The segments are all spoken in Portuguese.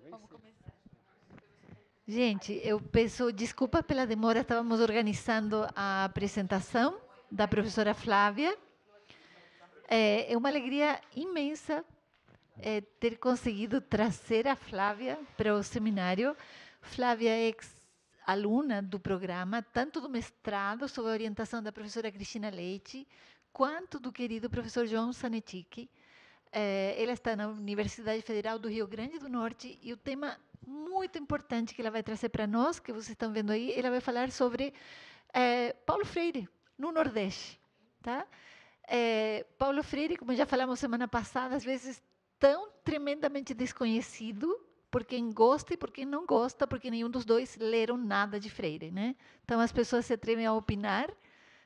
Vamos começar. Gente, eu peço desculpa pela demora, estávamos organizando a apresentação da professora Flávia. É uma alegria imensa ter conseguido trazer a Flávia para o seminário. Flávia é ex-aluna do programa, tanto do mestrado, sob a orientação da professora Cristina Leite, quanto do querido professor João Sanetic. Ela está na Universidade Federal do Rio Grande do Norte e o tema muito importante que ela vai trazer para nós, que vocês estão vendo aí, ela vai falar sobre Paulo Freire no Nordeste, tá? Paulo Freire, como já falamos semana passada, às vezes tão tremendamente desconhecido por quem gosta e por quem não gosta, porque nenhum dos dois leram nada de Freire, né? Então as pessoas se atrevem a opinar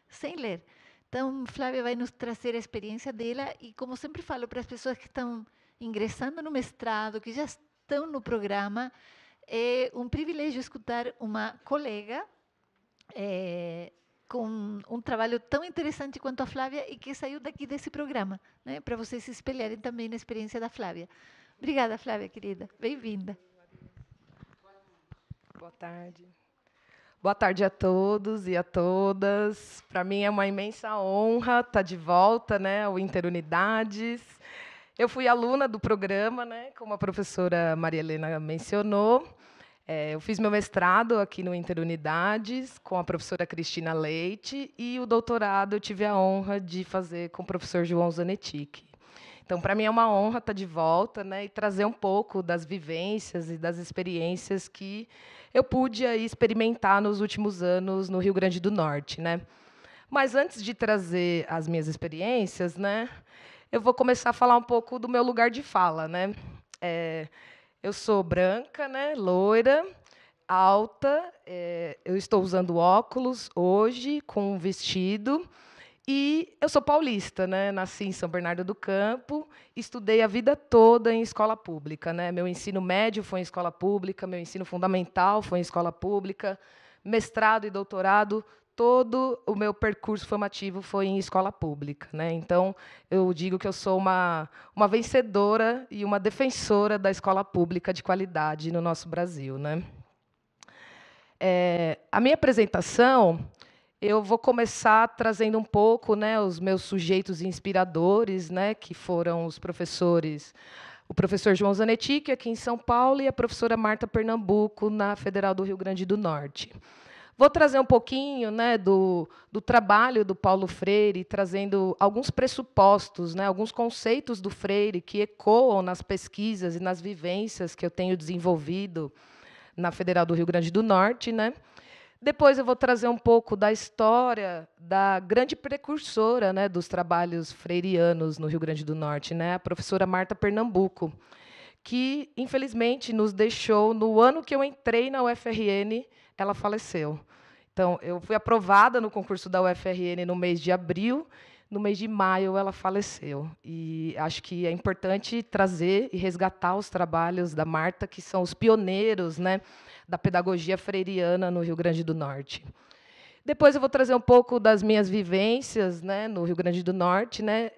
sem ler. Então, Flávia vai nos trazer a experiência dela e, como sempre falo para as pessoas que estão ingressando no mestrado, que já estão no programa, é um privilégio escutar uma colega com um trabalho tão interessante quanto a Flávia e que saiu daqui desse programa, né, para vocês se espelharem também na experiência da Flávia. Obrigada, Flávia, querida. Bem-vinda. Boa tarde. Boa tarde a todos e a todas. Para mim é uma imensa honra estar de volta, né, ao Interunidades. Eu fui aluna do programa, né, como a professora Maria Helena mencionou. Eu fiz meu mestrado aqui no Interunidades com a professora Cristina Leite e o doutorado eu tive a honra de fazer com o professor João Zanetic. Então, para mim é uma honra estar de volta, né, e trazer um pouco das vivências e das experiências que eu pude aí experimentar nos últimos anos no Rio Grande do Norte, né? Mas antes de trazer as minhas experiências, né, eu vou começar a falar um pouco do meu lugar de fala, né? Eu sou branca, né, loira, alta, eu estou usando óculos hoje com um vestido. E eu sou paulista, né? Nasci em São Bernardo do Campo, estudei a vida toda em escola pública, né? Meu ensino médio foi em escola pública, meu ensino fundamental foi em escola pública, mestrado e doutorado, todo o meu percurso formativo foi em escola pública, né? Então, eu digo que eu sou uma vencedora e uma defensora da escola pública de qualidade no nosso Brasil, né? A minha apresentação eu vou começar trazendo um pouco, né, os meus sujeitos inspiradores, né, que foram os professores, o professor João Zanetti, aqui em São Paulo, e a professora Marta Pernambuco, na Federal do Rio Grande do Norte. Vou trazer um pouquinho, né, do trabalho do Paulo Freire, trazendo alguns pressupostos, né, alguns conceitos do Freire que ecoam nas pesquisas e nas vivências que eu tenho desenvolvido na Federal do Rio Grande do Norte, né? Depois eu vou trazer um pouco da história da grande precursora, né, dos trabalhos freirianos no Rio Grande do Norte, né, a professora Marta Pernambuco, que, infelizmente, nos deixou no ano que eu entrei na UFRN, ela faleceu. Então, eu fui aprovada no concurso da UFRN no mês de abril, no mês de maio ela faleceu. E acho que é importante trazer e resgatar os trabalhos da Marta, que são os pioneiros, né, da pedagogia freiriana no Rio Grande do Norte. Depois eu vou trazer um pouco das minhas vivências, né, no Rio Grande do Norte, né.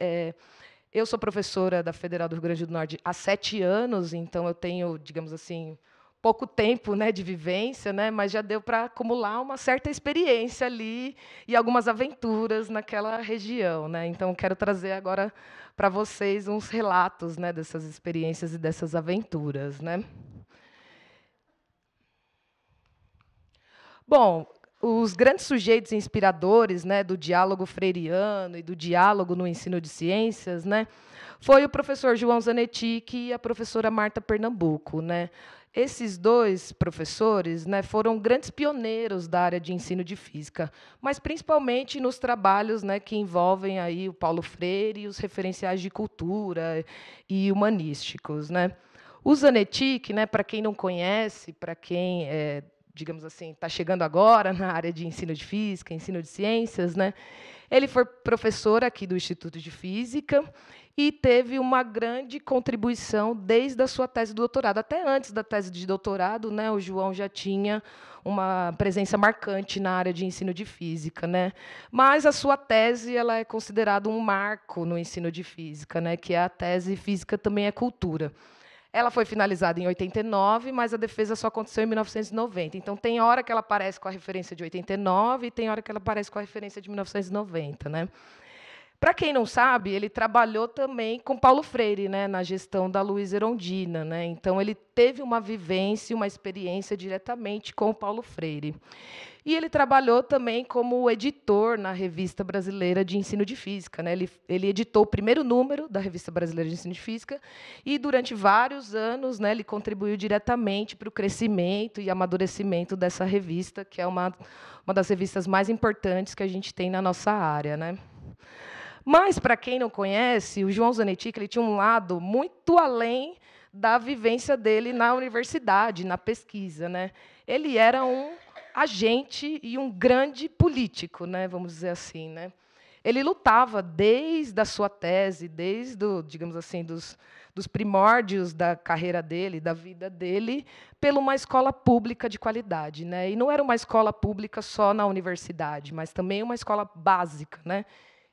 Eu sou professora da Federal do Rio Grande do Norte há 7 anos, então eu tenho, digamos assim, pouco tempo, né, de vivência, né, mas já deu para acumular uma certa experiência ali e algumas aventuras naquela região, né. Então quero trazer agora para vocês uns relatos, né, dessas experiências e dessas aventuras, né. Bom, os grandes sujeitos inspiradores, né, do diálogo freiriano e do diálogo no ensino de ciências, né, foi o professor João Zanetti e a professora Marta Pernambuco, né. Esses dois professores, né, foram grandes pioneiros da área de ensino de física, mas principalmente nos trabalhos, né, que envolvem aí o Paulo Freire e os referenciais de cultura e humanísticos, né. O Zanetti, né, para quem não conhece, para quem digamos assim, está chegando agora na área de ensino de física, ensino de ciências, né? Ele foi professor aqui do Instituto de Física e teve uma grande contribuição desde a sua tese de doutorado. Até antes da tese de doutorado, né, o João já tinha uma presença marcante na área de ensino de física, né? Mas a sua tese ela é considerada um marco no ensino de física, né, que é a tese Física também é cultura. Ela foi finalizada em 89, mas a defesa só aconteceu em 1990. Então, tem hora que ela aparece com a referência de 89 e tem hora que ela aparece com a referência de 1990. Né? Para quem não sabe, ele trabalhou também com Paulo Freire, né, na gestão da Luíza Erundina. Né? Então, ele teve uma vivência, uma experiência diretamente com o Paulo Freire. E ele trabalhou também como editor na Revista Brasileira de Ensino de Física. Né? Ele editou o primeiro número da Revista Brasileira de Ensino de Física e, durante vários anos, né, ele contribuiu diretamente para o crescimento e amadurecimento dessa revista, que é uma das revistas mais importantes que a gente tem na nossa área. Né? Mas, para quem não conhece, o João Zanetti ele tinha um lado muito além da vivência dele na universidade, na pesquisa. Né? Ele era um agente e um grande político, né, vamos dizer assim. Né? Ele lutava desde a sua tese, desde, digamos assim, dos primórdios da carreira dele, da vida dele, por uma escola pública de qualidade. Né? E não era uma escola pública só na universidade, mas também uma escola básica. Né?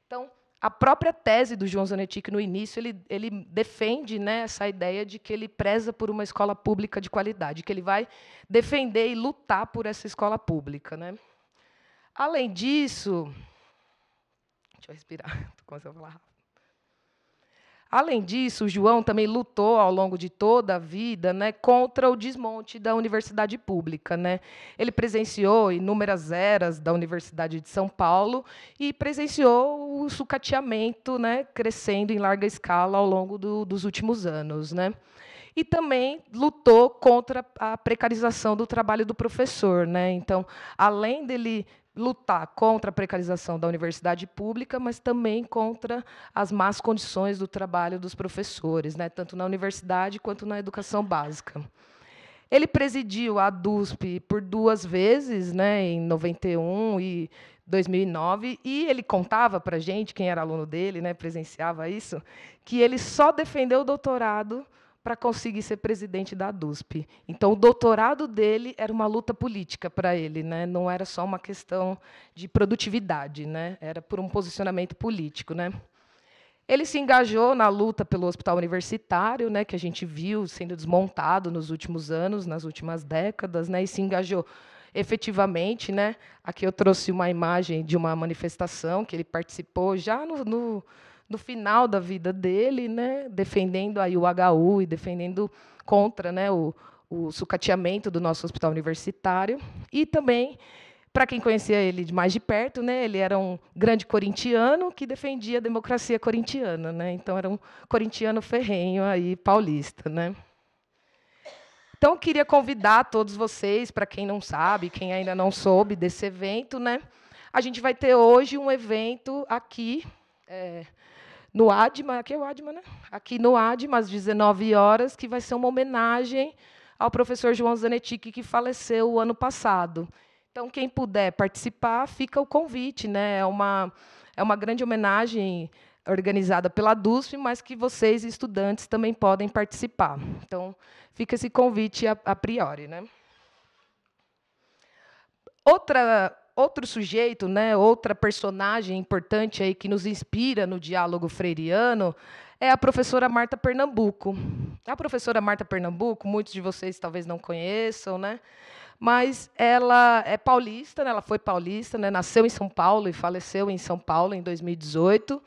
Então, a própria tese do João Zanetti, no início, ele defende, né, essa ideia de que ele preza por uma escola pública de qualidade, que ele vai defender e lutar por essa escola pública. Né? Além disso, deixa eu respirar, estou começando a falar rápido. Além disso, o João também lutou, ao longo de toda a vida, né, contra o desmonte da universidade pública. Né? Ele presenciou inúmeras eras da Universidade de São Paulo e presenciou o sucateamento, né, crescendo em larga escala ao longo dos últimos anos. Né? E também lutou contra a precarização do trabalho do professor. Né? Então, além dele lutar contra a precarização da universidade pública, mas também contra as más condições do trabalho dos professores, né, tanto na universidade quanto na educação básica. Ele presidiu a DUSP por 2 vezes, né, em 91 e 2009, e ele contava para a gente, quem era aluno dele, né, presenciava isso, que ele só defendeu o doutorado para conseguir ser presidente da DUSP. Então, o doutorado dele era uma luta política para ele, né? Não era só uma questão de produtividade, né? Era por um posicionamento político. Né? Ele se engajou na luta pelo hospital universitário, né, que a gente viu sendo desmontado nos últimos anos, nas últimas décadas, né, e se engajou efetivamente. Né? Aqui eu trouxe uma imagem de uma manifestação que ele participou já no final da vida dele, né, defendendo aí o HU e defendendo contra, né, o sucateamento do nosso hospital universitário. E também, para quem conhecia ele de mais de perto, né, ele era um grande corintiano que defendia a democracia corintiana. Né? Então, era um corintiano ferrenho, aí, paulista. Né? Então, eu queria convidar todos vocês, para quem não sabe, quem ainda não soube desse evento, né, a gente vai ter hoje um evento aqui, no ADMA, aqui é o ADMA, né? Aqui no ADMA, às 19 horas, que vai ser uma homenagem ao professor João Zanetti, que faleceu o ano passado. Então, quem puder participar, fica o convite. Né? É uma grande homenagem organizada pela DUSP, mas que vocês, estudantes, também podem participar. Então, fica esse convite a priori. Né? Outro sujeito, né, outra personagem importante aí que nos inspira no diálogo freiriano é a professora Marta Pernambuco. A professora Marta Pernambuco, muitos de vocês talvez não conheçam, né, mas ela é paulista, né, ela foi paulista, né, nasceu em São Paulo e faleceu em São Paulo em 2018,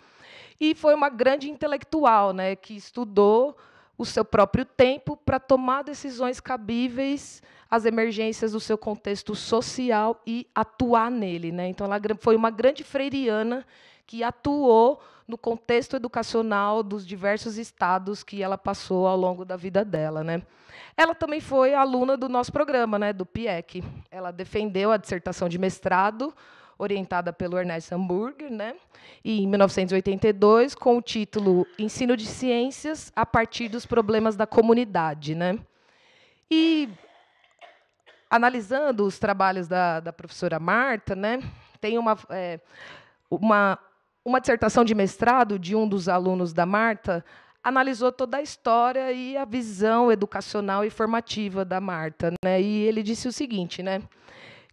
e foi uma grande intelectual, né, que estudou o seu próprio tempo para tomar decisões cabíveis às emergências do seu contexto social e atuar nele. Né? Então, ela foi uma grande freiriana que atuou no contexto educacional dos diversos estados que ela passou ao longo da vida dela. Né? Ela também foi aluna do nosso programa, né, do PIEC. Ela defendeu a dissertação de mestrado, orientada pelo Ernest Hamburger, né, em 1982, com o título Ensino de Ciências a partir dos problemas da comunidade. Né. E, analisando os trabalhos da professora Marta, né, tem uma dissertação de mestrado de um dos alunos da Marta, analisou toda a história e a visão educacional e formativa da Marta. Né, e ele disse o seguinte, né,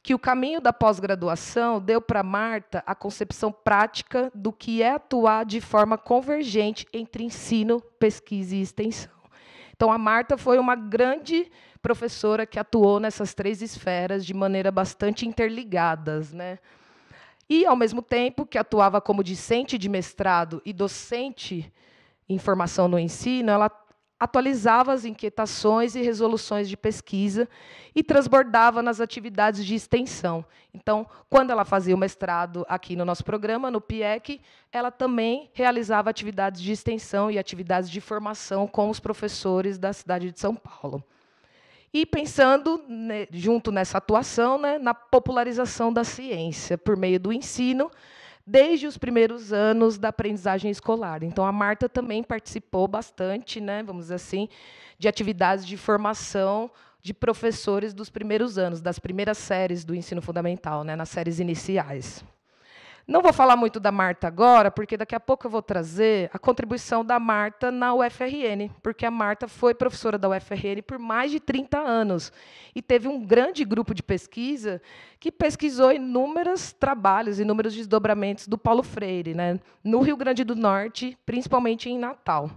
que o caminho da pós-graduação deu para Marta a concepção prática do que é atuar de forma convergente entre ensino, pesquisa e extensão. Então, a Marta foi uma grande professora que atuou nessas 3 esferas de maneira bastante interligadas, né? E, ao mesmo tempo que atuava como discente de mestrado e docente em formação no ensino, ela atualizava as inquietações e resoluções de pesquisa e transbordava nas atividades de extensão. Então, quando ela fazia o mestrado aqui no nosso programa, no PIEC, ela também realizava atividades de extensão e atividades de formação com os professores da cidade de São Paulo. E pensando, junto nessa atuação, né, na popularização da ciência por meio do ensino, desde os primeiros anos da aprendizagem escolar. Então, a Marta também participou bastante, né, vamos dizer assim, de atividades de formação de professores dos primeiros anos, das primeiras séries do ensino fundamental, né, nas séries iniciais. Não vou falar muito da Marta agora, porque daqui a pouco eu vou trazer a contribuição da Marta na UFRN, porque a Marta foi professora da UFRN por mais de 30 anos e teve um grande grupo de pesquisa que pesquisou inúmeros trabalhos, inúmeros desdobramentos do Paulo Freire, né, no Rio Grande do Norte, principalmente em Natal.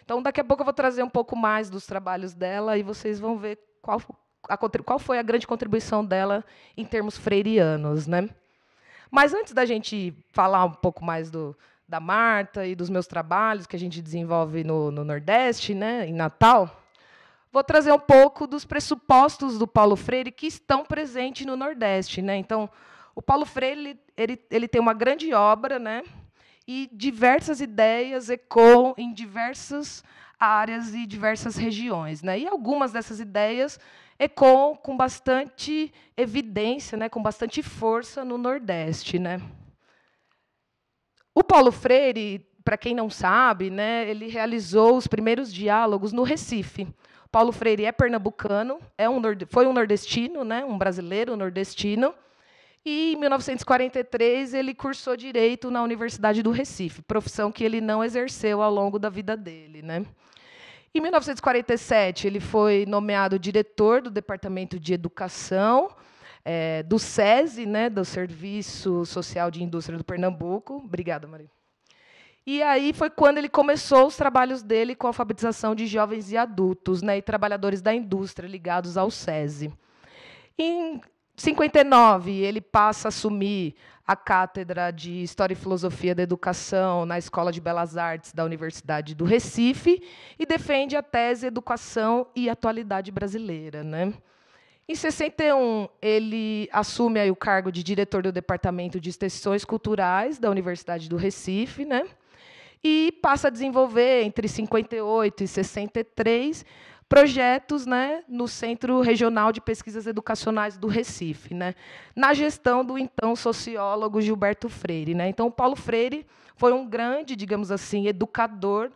Então, daqui a pouco eu vou trazer um pouco mais dos trabalhos dela e vocês vão ver qual foi a grande contribuição dela em termos freirianos, né? Mas antes da gente falar um pouco mais da Marta e dos meus trabalhos que a gente desenvolve no Nordeste, né, em Natal, vou trazer um pouco dos pressupostos do Paulo Freire que estão presentes no Nordeste, né? Então, o Paulo Freire ele tem uma grande obra, né, e diversas ideias ecoam em diversas áreas e diversas regiões, né? E algumas dessas ideias ecoam com bastante evidência, né, com bastante força no Nordeste, né? O Paulo Freire, para quem não sabe, né, ele realizou os primeiros diálogos no Recife. Paulo Freire é pernambucano, foi um nordestino, né, um brasileiro nordestino, e em 1943 ele cursou Direito na Universidade do Recife, profissão que ele não exerceu ao longo da vida dele, né? Em 1947, ele foi nomeado diretor do Departamento de Educação do SESI, né, do Serviço Social de Indústria do Pernambuco. Obrigada, Maria. E aí foi quando ele começou os trabalhos dele com a alfabetização de jovens e adultos, né, e trabalhadores da indústria ligados ao SESI. Em 59, ele passa a assumir a cátedra de História e Filosofia da Educação na Escola de Belas Artes da Universidade do Recife e defende a tese Educação e Atualidade Brasileira, né? Em 61, ele assume aí o cargo de diretor do Departamento de Extensões Culturais da Universidade do Recife, né? E passa a desenvolver, entre 58 e 63, projetos, né, no Centro Regional de Pesquisas Educacionais do Recife, né, na gestão do então sociólogo Gilberto Freire, né. Então, Paulo Freire foi um grande, digamos assim, educador,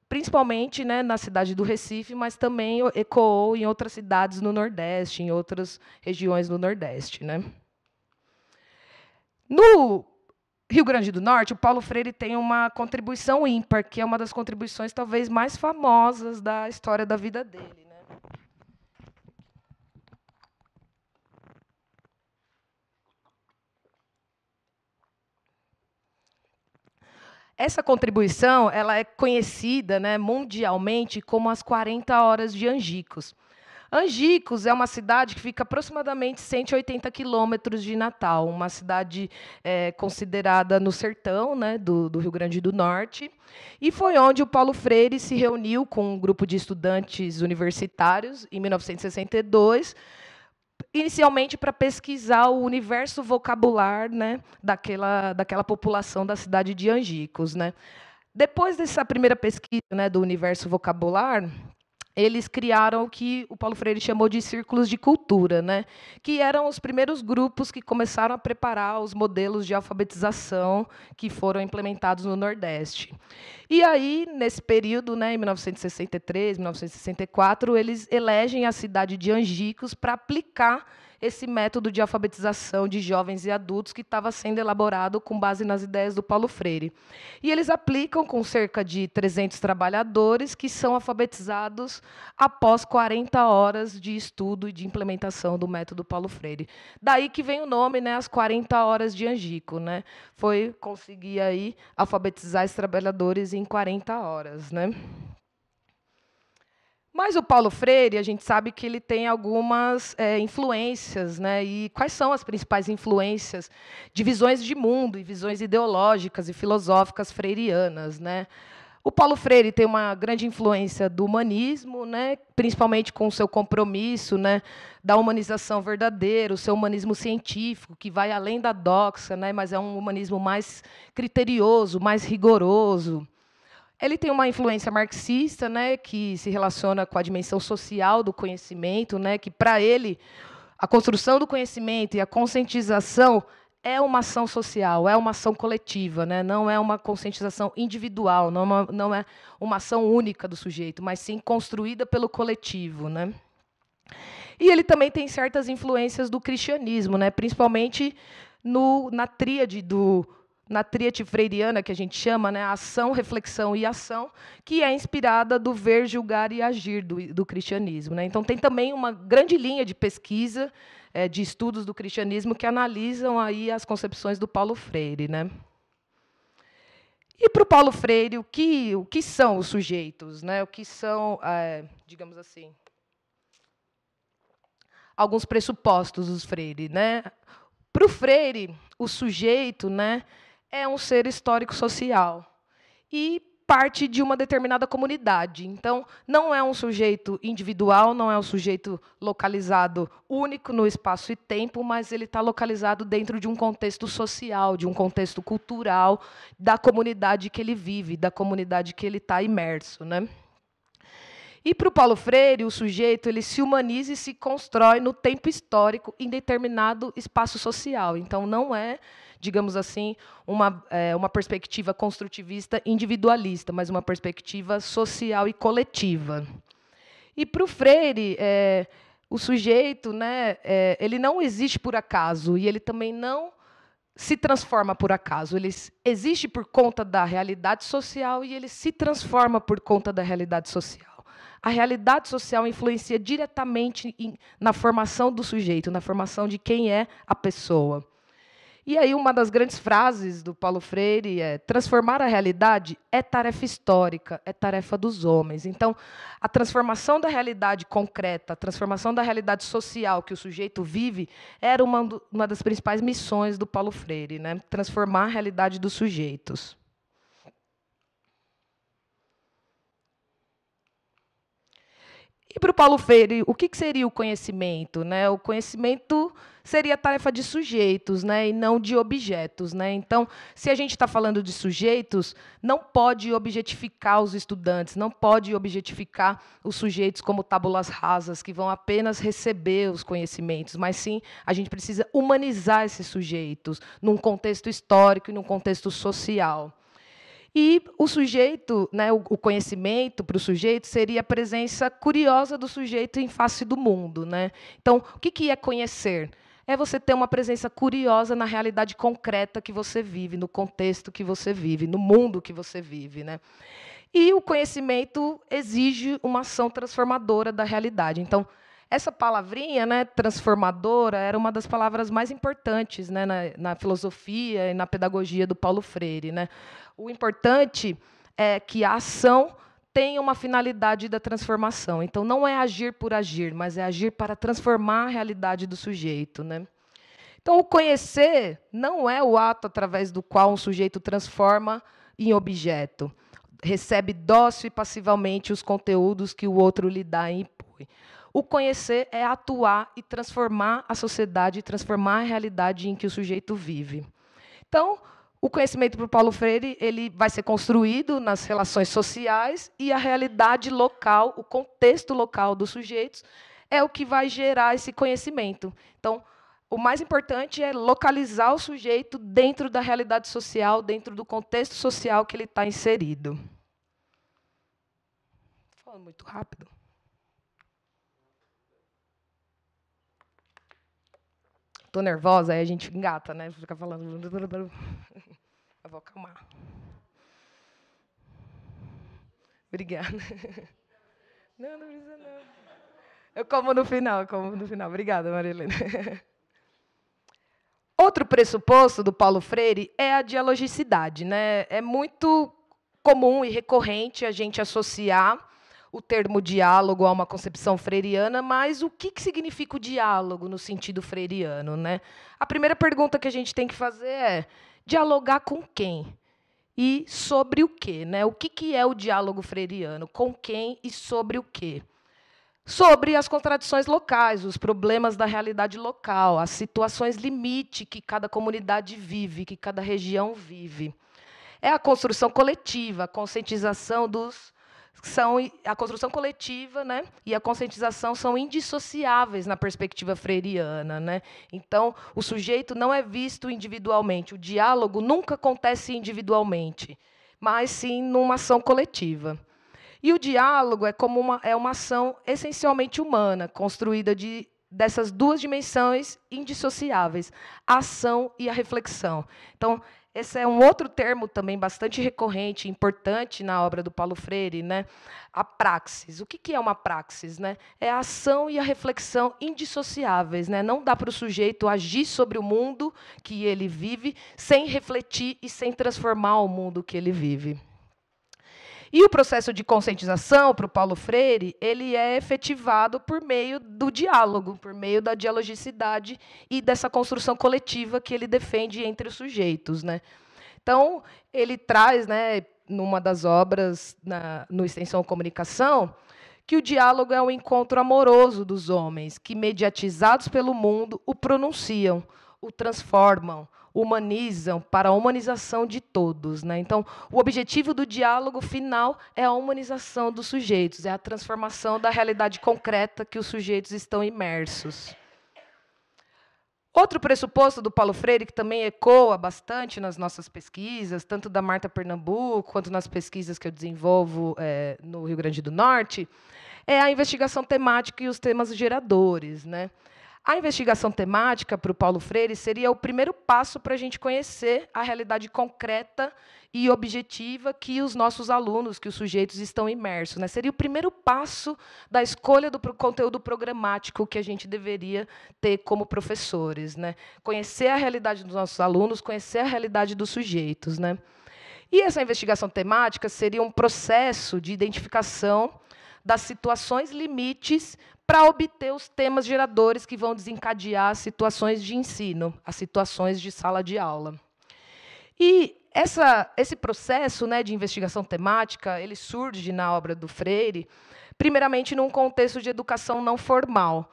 principalmente, né, na cidade do Recife, mas também ecoou em outras cidades no Nordeste, em outras regiões do Nordeste, né. No Rio Grande do Norte, o Paulo Freire tem uma contribuição ímpar, que é uma das contribuições talvez mais famosas da história da vida dele, né? Essa contribuição ela é conhecida, né, mundialmente como as 40 horas de Angicos. Angicos é uma cidade que fica aproximadamente 180 quilômetros de Natal, uma cidade considerada no sertão, né, do Rio Grande do Norte, e foi onde o Paulo Freire se reuniu com um grupo de estudantes universitários, em 1962, inicialmente para pesquisar o universo vocabular, né, daquela população da cidade de Angicos, né. Depois dessa primeira pesquisa, né, do universo vocabular, eles criaram o que o Paulo Freire chamou de círculos de cultura, né, que eram os primeiros grupos que começaram a preparar os modelos de alfabetização que foram implementados no Nordeste. E aí, nesse período, né, em 1963, 1964, eles elegem a cidade de Angicos para aplicar esse método de alfabetização de jovens e adultos que estava sendo elaborado com base nas ideias do Paulo Freire. E eles aplicam com cerca de 300 trabalhadores que são alfabetizados após 40 horas de estudo e de implementação do método Paulo Freire. Daí que vem o nome, né, as 40 horas de Angico, né? Foi conseguir aí alfabetizar esses trabalhadores em 40 horas, né? Mas o Paulo Freire, a gente sabe que ele tem algumas influências, né? E quais são as principais influências de visões de mundo e visões ideológicas e filosóficas freirianas, né? O Paulo Freire tem uma grande influência do humanismo, né? Principalmente com o seu compromisso, né? Da humanização verdadeira, o seu humanismo científico, que vai além da doxa, né? Mas é um humanismo mais criterioso, mais rigoroso. Ele tem uma influência marxista, né, que se relaciona com a dimensão social do conhecimento, né, que, para ele, a construção do conhecimento e a conscientização é uma ação social, é uma ação coletiva, né, não é uma conscientização individual, não é uma ação única do sujeito, mas sim construída pelo coletivo, né. E ele também tem certas influências do cristianismo, né, principalmente na tríade freiriana, que a gente chama, né, ação, reflexão e ação, que é inspirada do ver, julgar e agir do cristianismo, né? Então, tem também uma grande linha de pesquisa, de estudos do cristianismo, que analisam aí as concepções do Paulo Freire, né? E, para o Paulo Freire, o que são os sujeitos, né? O que são, digamos assim, alguns pressupostos dos Freire, né? Para o Freire, o sujeito, né, é um ser histórico-social e parte de uma determinada comunidade. Então, não é um sujeito individual, não é um sujeito localizado único no espaço e tempo, mas ele está localizado dentro de um contexto social, de um contexto cultural, da comunidade que ele vive, da comunidade que ele está imerso, né? E, para o Paulo Freire, o sujeito ele se humaniza e se constrói no tempo histórico em determinado espaço social. Então, não é, digamos assim, uma perspectiva construtivista individualista, mas uma perspectiva social e coletiva. E, para o Freire, o sujeito, né, ele não existe por acaso, e ele também não se transforma por acaso. Ele existe por conta da realidade social e ele se transforma por conta da realidade social. A realidade social influencia diretamente na formação do sujeito, na formação de quem é a pessoa. E aí, uma das grandes frases do Paulo Freire é: transformar a realidade é tarefa histórica, é tarefa dos homens. Então, a transformação da realidade concreta, a transformação da realidade social que o sujeito vive, era uma das principais missões do Paulo Freire, né? Transformar a realidade dos sujeitos. E, para o Paulo Freire, o que seria o conhecimento, né? O conhecimento seria a tarefa de sujeitos, né, e não de objetos, né? Então, se a gente está falando de sujeitos, não pode objetificar os estudantes, não pode objetificar os sujeitos como tábulas rasas, que vão apenas receber os conhecimentos, mas sim, a gente precisa humanizar esses sujeitos num contexto histórico e num contexto social. E o sujeito, né, o conhecimento para o sujeito seria a presença curiosa do sujeito em face do mundo, né? Então, o que é conhecer? É você ter uma presença curiosa na realidade concreta que você vive, no contexto que você vive, no mundo que você vive, né? E o conhecimento exige uma ação transformadora da realidade. Então, essa palavrinha, né, transformadora, era uma das palavras mais importantes, né, na filosofia e na pedagogia do Paulo Freire, né? O importante é que a ação tenha uma finalidade da transformação. Então, não é agir por agir, mas é agir para transformar a realidade do sujeito, né? Então, o conhecer não é o ato através do qual um sujeito transforma em objeto, recebe dócil e passivamente os conteúdos que o outro lhe dá e impõe. O conhecer é atuar e transformar a sociedade, transformar a realidade em que o sujeito vive. Então, o conhecimento para o Paulo Freire ele vai ser construído nas relações sociais e a realidade local, o contexto local dos sujeitos, é o que vai gerar esse conhecimento. Então, o mais importante é localizar o sujeito dentro da realidade social, dentro do contexto social que ele está inserido. Estou falando muito rápido. Estou nervosa, aí a gente engata, né? Fica falando. Eu vou acalmar. Obrigada. Não precisa não. Eu como no final. Obrigada, Marilene. Outro pressuposto do Paulo Freire é a dialogicidade, né? É muito comum e recorrente a gente associar o termo diálogo a uma concepção freiriana, mas o que significa o diálogo no sentido freiriano, né? A primeira pergunta que a gente tem que fazer é: dialogar com quem? E sobre o quê, né? O que é o diálogo freiriano? Com quem e sobre o quê? Sobre as contradições locais, os problemas da realidade local, as situações limite que cada comunidade vive, que cada região vive. É a construção coletiva, a conscientização a construção coletiva, né, e a conscientização são indissociáveis na perspectiva freiriana, né? Então, o sujeito não é visto individualmente, o diálogo nunca acontece individualmente, mas sim numa ação coletiva. E o diálogo é como uma ação essencialmente humana, construída dessas duas dimensões indissociáveis, a ação e a reflexão. Então, esse é um outro termo também bastante recorrente, importante na obra do Paulo Freire, né? A praxis. O que é uma praxis, né? É a ação e a reflexão indissociáveis, né? Não dá para o sujeito agir sobre o mundo que ele vive sem refletir e sem transformar o mundo que ele vive. E o processo de conscientização, para o Paulo Freire, ele é efetivado por meio do diálogo, por meio da dialogicidade e dessa construção coletiva que ele defende entre os sujeitos, né? Então, ele traz, né, numa das obras, no Extensão Comunicação, que o diálogo é um encontro amoroso dos homens, que, mediatizados pelo mundo, o pronunciam, o transformam, humanizam para a humanização de todos, né? Então, o objetivo do diálogo final é a humanização dos sujeitos, é a transformação da realidade concreta que os sujeitos estão imersos. Outro pressuposto do Paulo Freire, que também ecoa bastante nas nossas pesquisas, tanto da Marta Pernambuco, quanto nas pesquisas que eu desenvolvo no Rio Grande do Norte, é a investigação temática e os temas geradores, né? A investigação temática, para o Paulo Freire, seria o primeiro passo para a gente conhecer a realidade concreta e objetiva que os nossos alunos, que os sujeitos estão imersos, né? Seria o primeiro passo da escolha do conteúdo programático que a gente deveria ter como professores, né? Conhecer a realidade dos nossos alunos, conhecer a realidade dos sujeitos, né? E essa investigação temática seria um processo de identificação das situações limites para obter os temas geradores que vão desencadear as situações de ensino, as situações de sala de aula. E esse processo, né, de investigação temática, ele surge na obra do Freire, primeiramente num contexto de educação não formal,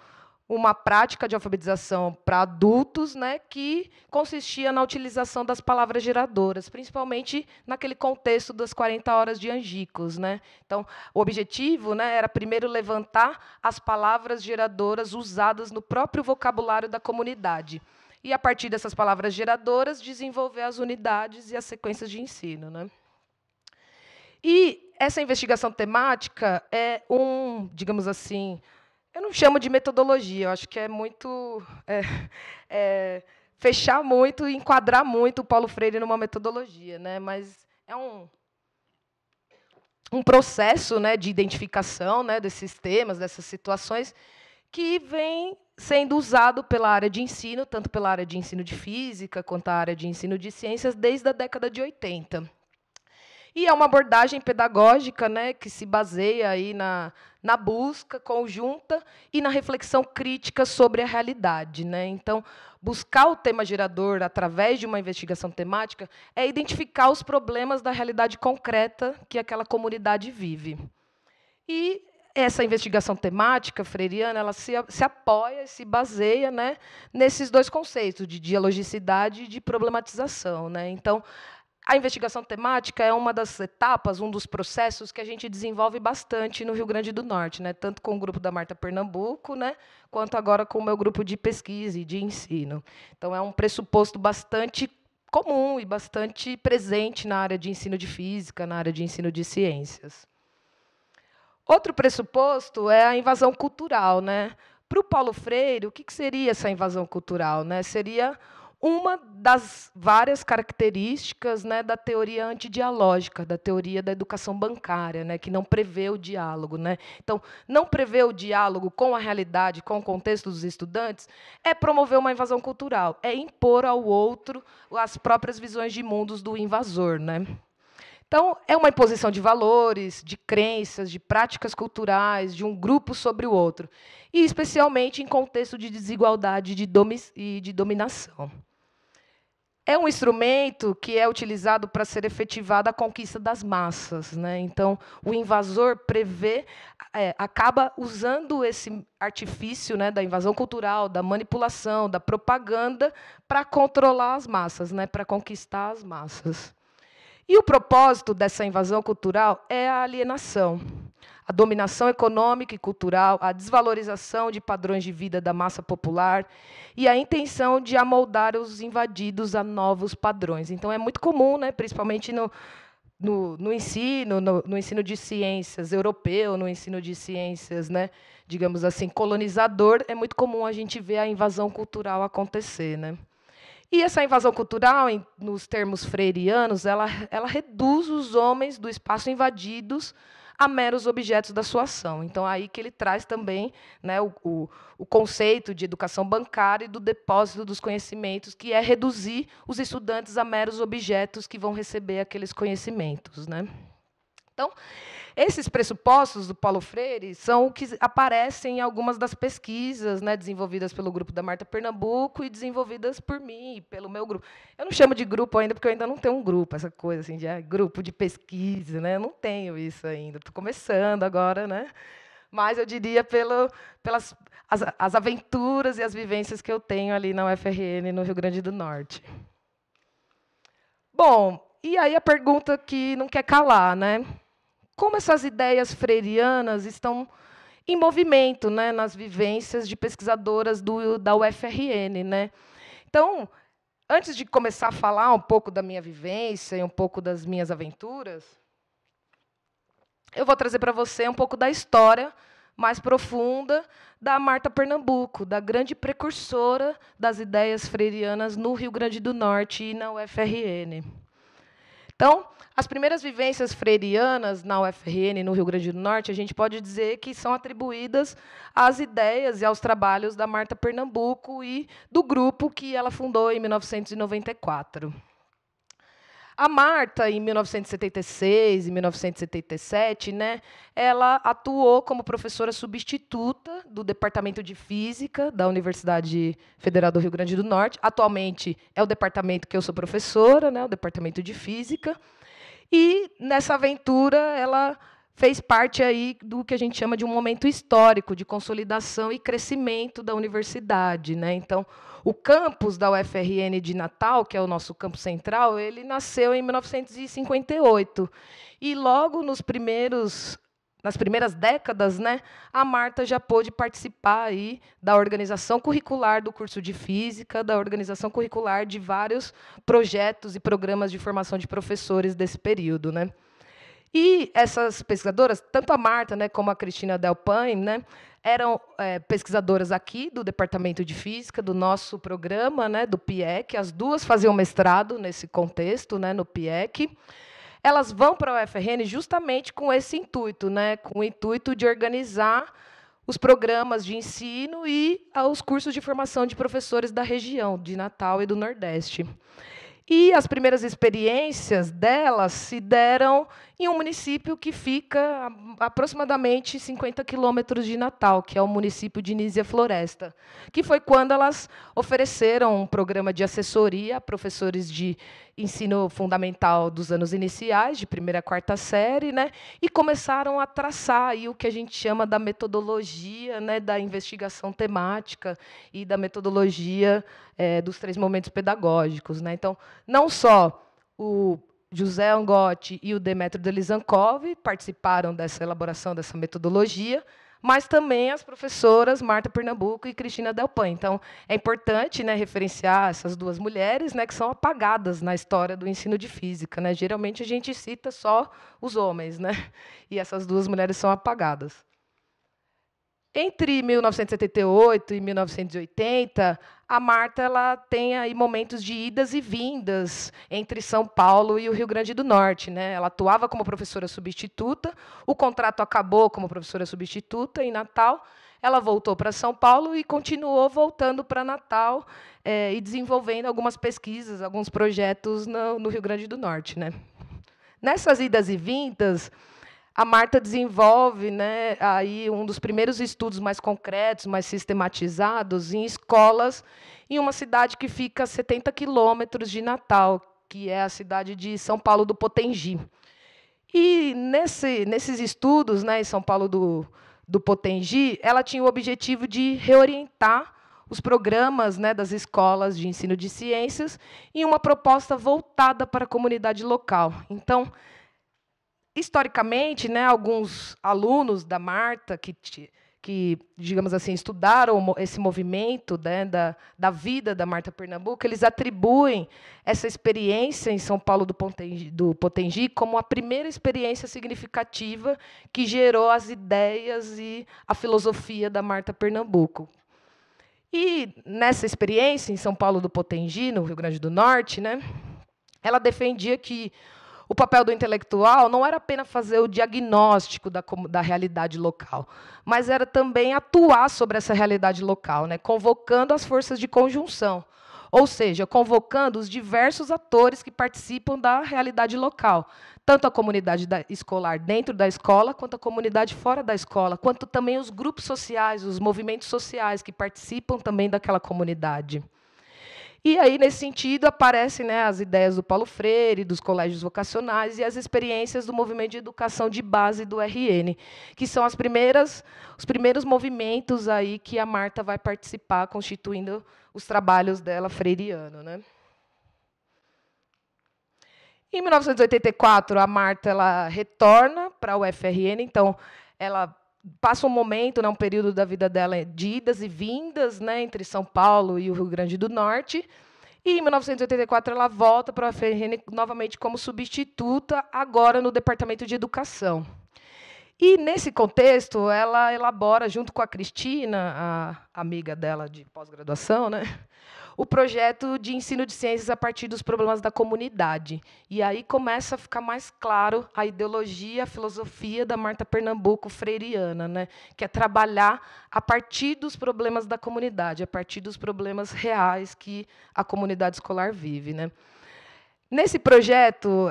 uma prática de alfabetização para adultos, né, que consistia na utilização das palavras geradoras, principalmente naquele contexto das 40 horas de Angicos, né? Então, o objetivo, né, era primeiro levantar as palavras geradoras usadas no próprio vocabulário da comunidade. E, a partir dessas palavras geradoras, desenvolver as unidades e as sequências de ensino, né? E essa investigação temática é digamos assim, eu não chamo de metodologia, eu acho que é muito fechar muito e enquadrar muito o Paulo Freire numa metodologia, né? Mas é um processo, né, de identificação, né, desses temas, dessas situações, que vem sendo usado pela área de ensino, tanto pela área de ensino de física quanto a área de ensino de ciências, desde a década de 80. E é uma abordagem pedagógica, né, que se baseia aí na busca conjunta e na reflexão crítica sobre a realidade, né? Então, buscar o tema gerador através de uma investigação temática é identificar os problemas da realidade concreta que aquela comunidade vive. E essa investigação temática freiriana, ela se apoia, se baseia, né, nesses dois conceitos, de dialogicidade e de problematização, né? Então, a investigação temática é uma das etapas, um dos processos que a gente desenvolve bastante no Rio Grande do Norte, né? Tanto com o grupo da Marta Pernambuco, né? Quanto agora com o meu grupo de pesquisa e de ensino. Então, é um pressuposto bastante comum e bastante presente na área de ensino de física, na área de ensino de ciências. Outro pressuposto é a invasão cultural, né? Para o Paulo Freire, o que seria essa invasão cultural, né? Seria uma das várias características, né, da teoria antidialógica, da teoria da educação bancária, né, que não prevê o diálogo, né? Então, não prever o diálogo com a realidade, com o contexto dos estudantes, é promover uma invasão cultural, é impor ao outro as próprias visões de mundos do invasor, né? Então, é uma imposição de valores, de crenças, de práticas culturais, de um grupo sobre o outro, e especialmente em contexto de desigualdade e de dominação. É um instrumento que é utilizado para ser efetivada a conquista das massas, né? Então, o invasor acaba usando esse artifício, né, da invasão cultural, da manipulação, da propaganda, para controlar as massas, né, para conquistar as massas. E o propósito dessa invasão cultural é a alienação, a dominação econômica e cultural, a desvalorização de padrões de vida da massa popular e a intenção de amoldar os invadidos a novos padrões. Então, é muito comum, né, principalmente no ensino de ciências europeu, no ensino de ciências, né, digamos assim, colonizador, é muito comum a gente ver a invasão cultural acontecer, né? E essa invasão cultural, nos termos freirianos, ela reduz os homens do espaço invadidos a meros objetos da sua ação. Então, aí que ele traz também, né, o conceito de educação bancária e do depósito dos conhecimentos, que é reduzir os estudantes a meros objetos que vão receber aqueles conhecimentos, né? Então, esses pressupostos do Paulo Freire são o que aparecem em algumas das pesquisas, né, desenvolvidas pelo grupo da Marta Pernambuco e desenvolvidas por mim e pelo meu grupo. Eu não chamo de grupo ainda, porque eu ainda não tenho um grupo, essa coisa assim, de grupo de pesquisa, né? Eu não tenho isso ainda, estou começando agora, né? Mas eu diria pelas as aventuras e as vivências que eu tenho ali na UFRN, no Rio Grande do Norte. Bom, e aí a pergunta que não quer calar, né? Como essas ideias freirianas estão em movimento, né, nas vivências de pesquisadoras da UFRN, né? Então, antes de começar a falar um pouco da minha vivência e um pouco das minhas aventuras, eu vou trazer para você um pouco da história mais profunda da Marta Pernambuco, da grande precursora das ideias freirianas no Rio Grande do Norte e na UFRN. Então, as primeiras vivências freirianas na UFRN, no Rio Grande do Norte, a gente pode dizer que são atribuídas às ideias e aos trabalhos da Marta Pernambuco e do grupo que ela fundou em 1994. A Marta, em 1976 e 1977, né, ela atuou como professora substituta do Departamento de Física da Universidade Federal do Rio Grande do Norte. Atualmente é o departamento que eu sou professora, né, o Departamento de Física. E, nessa aventura, ela fez parte aí do que a gente chama de um momento histórico de consolidação e crescimento da universidade, né? Então, o campus da UFRN de Natal, que é o nosso campus central, ele nasceu em 1958. E, logo nas primeiras décadas, né, a Marta já pôde participar aí da organização curricular do curso de Física, da organização curricular de vários projetos e programas de formação de professores desse período, né? E essas pesquisadoras, tanto a Marta, né, como a Cristina Delpan, né, eram pesquisadoras aqui do Departamento de Física, do nosso programa, né, do PIEC. As duas faziam mestrado nesse contexto, né, no PIEC. Elas vão para a UFRN justamente com esse intuito, né, com o intuito de organizar os programas de ensino e os cursos de formação de professores da região, de Natal e do Nordeste. E as primeiras experiências delas se deram em um município que fica a aproximadamente 50 quilômetros de Natal, que é o município de Nísia Floresta, que foi quando elas ofereceram um programa de assessoria a professores de ensino fundamental dos anos iniciais, de primeira a quarta série, né, e começaram a traçar aí o que a gente chama da metodologia, né, da investigação temática e da metodologia dos 3 momentos pedagógicos, né? Então, não só o José Angotti e o Demetrio Delizankov participaram dessa elaboração dessa metodologia, mas também as professoras Marta Pernambuco e Cristina Delpan. Então, é importante, né, referenciar essas duas mulheres, né, que são apagadas na história do ensino de física, né? Geralmente, a gente cita só os homens, né? E essas duas mulheres são apagadas. Entre 1978 e 1980, a Marta ela tem aí momentos de idas e vindas entre São Paulo e o Rio Grande do Norte, né? Ela atuava como professora substituta, o contrato acabou como professora substituta em Natal, ela voltou para São Paulo e continuou voltando para Natal e desenvolvendo algumas pesquisas, alguns projetos no Rio Grande do Norte, né? Nessas idas e vindas, a Marta desenvolve, né, aí um dos primeiros estudos mais concretos, mais sistematizados, em escolas, em uma cidade que fica a 70 quilômetros de Natal, que é a cidade de São Paulo do Potengi. E nesses estudos, né, em São Paulo do Potengi, ela tinha o objetivo de reorientar os programas, né, das escolas de ensino de ciências em uma proposta voltada para a comunidade local. Então, historicamente, né, alguns alunos da Marta que, digamos assim, estudaram esse movimento, né, da vida da Marta Pernambuco, eles atribuem essa experiência em São Paulo do Potengi como a primeira experiência significativa que gerou as ideias e a filosofia da Marta Pernambuco. E, nessa experiência, em São Paulo do Potengi, no Rio Grande do Norte, né, ela defendia que o papel do intelectual não era apenas fazer o diagnóstico da realidade local, mas era também atuar sobre essa realidade local, né, convocando as forças de conjunção, ou seja, convocando os diversos atores que participam da realidade local, tanto a comunidade escolar dentro da escola, quanto a comunidade fora da escola, quanto também os grupos sociais, os movimentos sociais que participam também daquela comunidade. E aí, nesse sentido, aparecem, né, as ideias do Paulo Freire, dos colégios vocacionais e as experiências do movimento de educação de base do RN, que são os primeiros movimentos aí que a Marta vai participar, constituindo os trabalhos dela freiriano, né? Em 1984, a Marta ela retorna para o UFRN, então ela passa um momento, né, um período da vida dela de idas e vindas, né, entre São Paulo e o Rio Grande do Norte. E, em 1984, ela volta para a UFRN novamente como substituta, agora no Departamento de Educação. E, nesse contexto, ela elabora, junto com a Cristina, a amiga dela de pós-graduação, né, o projeto de ensino de ciências a partir dos problemas da comunidade. E aí começa a ficar mais claro a ideologia, a filosofia da Marta Pernambuco freiriana, né, que é trabalhar a partir dos problemas da comunidade, a partir dos problemas reais que a comunidade escolar vive, né. Nesse projeto,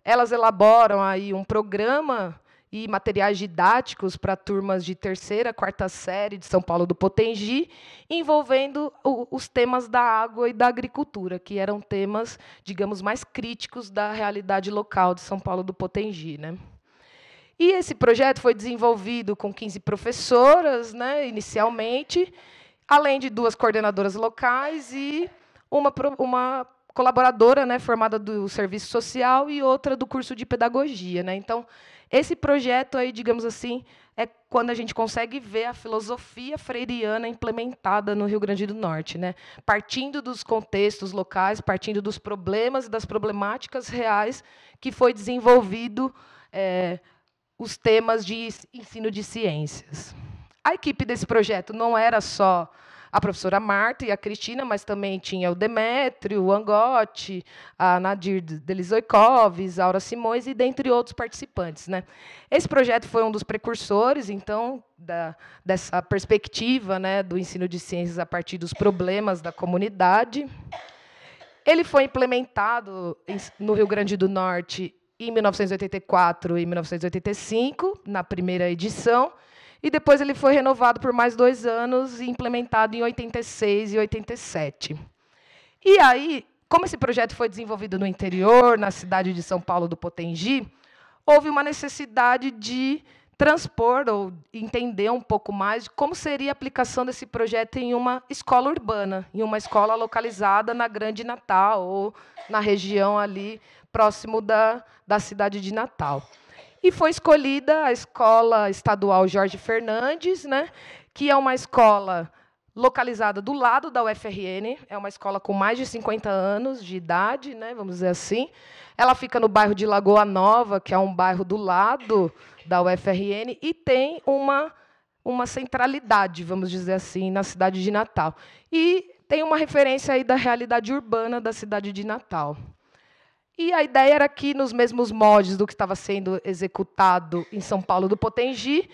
elas elaboram aí um programa e materiais didáticos para turmas de terceira, quarta série de São Paulo do Potengi, envolvendo os temas da água e da agricultura, que eram temas, digamos, mais críticos da realidade local de São Paulo do Potengi, né. E esse projeto foi desenvolvido com 15 professoras, né, inicialmente, além de 2 coordenadoras locais e uma colaboradora, né, formada do serviço social e outra do curso de pedagogia, né. Então, esse projeto aí, digamos assim, é quando a gente consegue ver a filosofia freiriana implementada no Rio Grande do Norte, né, partindo dos contextos locais, partindo dos problemas e das problemáticas reais que foi desenvolvido os temas de ensino de ciências. A equipe desse projeto não era só a professora Marta e a Cristina, mas também tinha o Demétrio, o Angotti, a Nadir Delizoikov, Aura Simões e dentre outros participantes, né. Esse projeto foi um dos precursores, então, dessa perspectiva, né, do ensino de ciências a partir dos problemas da comunidade. Ele foi implementado no Rio Grande do Norte em 1984 e 1985, na primeira edição, e depois ele foi renovado por mais 2 anos e implementado em 86 e 87. E aí, como esse projeto foi desenvolvido no interior, na cidade de São Paulo do Potengi, houve uma necessidade de transpor ou entender um pouco mais de como seria a aplicação desse projeto em uma escola urbana, em uma escola localizada na Grande Natal, ou na região ali próximo da cidade de Natal. E foi escolhida a Escola Estadual Jorge Fernandes, né, que é uma escola localizada do lado da UFRN, é uma escola com mais de 50 anos de idade, né, vamos dizer assim. Ela fica no bairro de Lagoa Nova, que é um bairro do lado da UFRN, e tem uma centralidade, vamos dizer assim, na cidade de Natal. E tem uma referência aí da realidade urbana da cidade de Natal. E a ideia era que, nos mesmos moldes do que estava sendo executado em São Paulo do Potengi,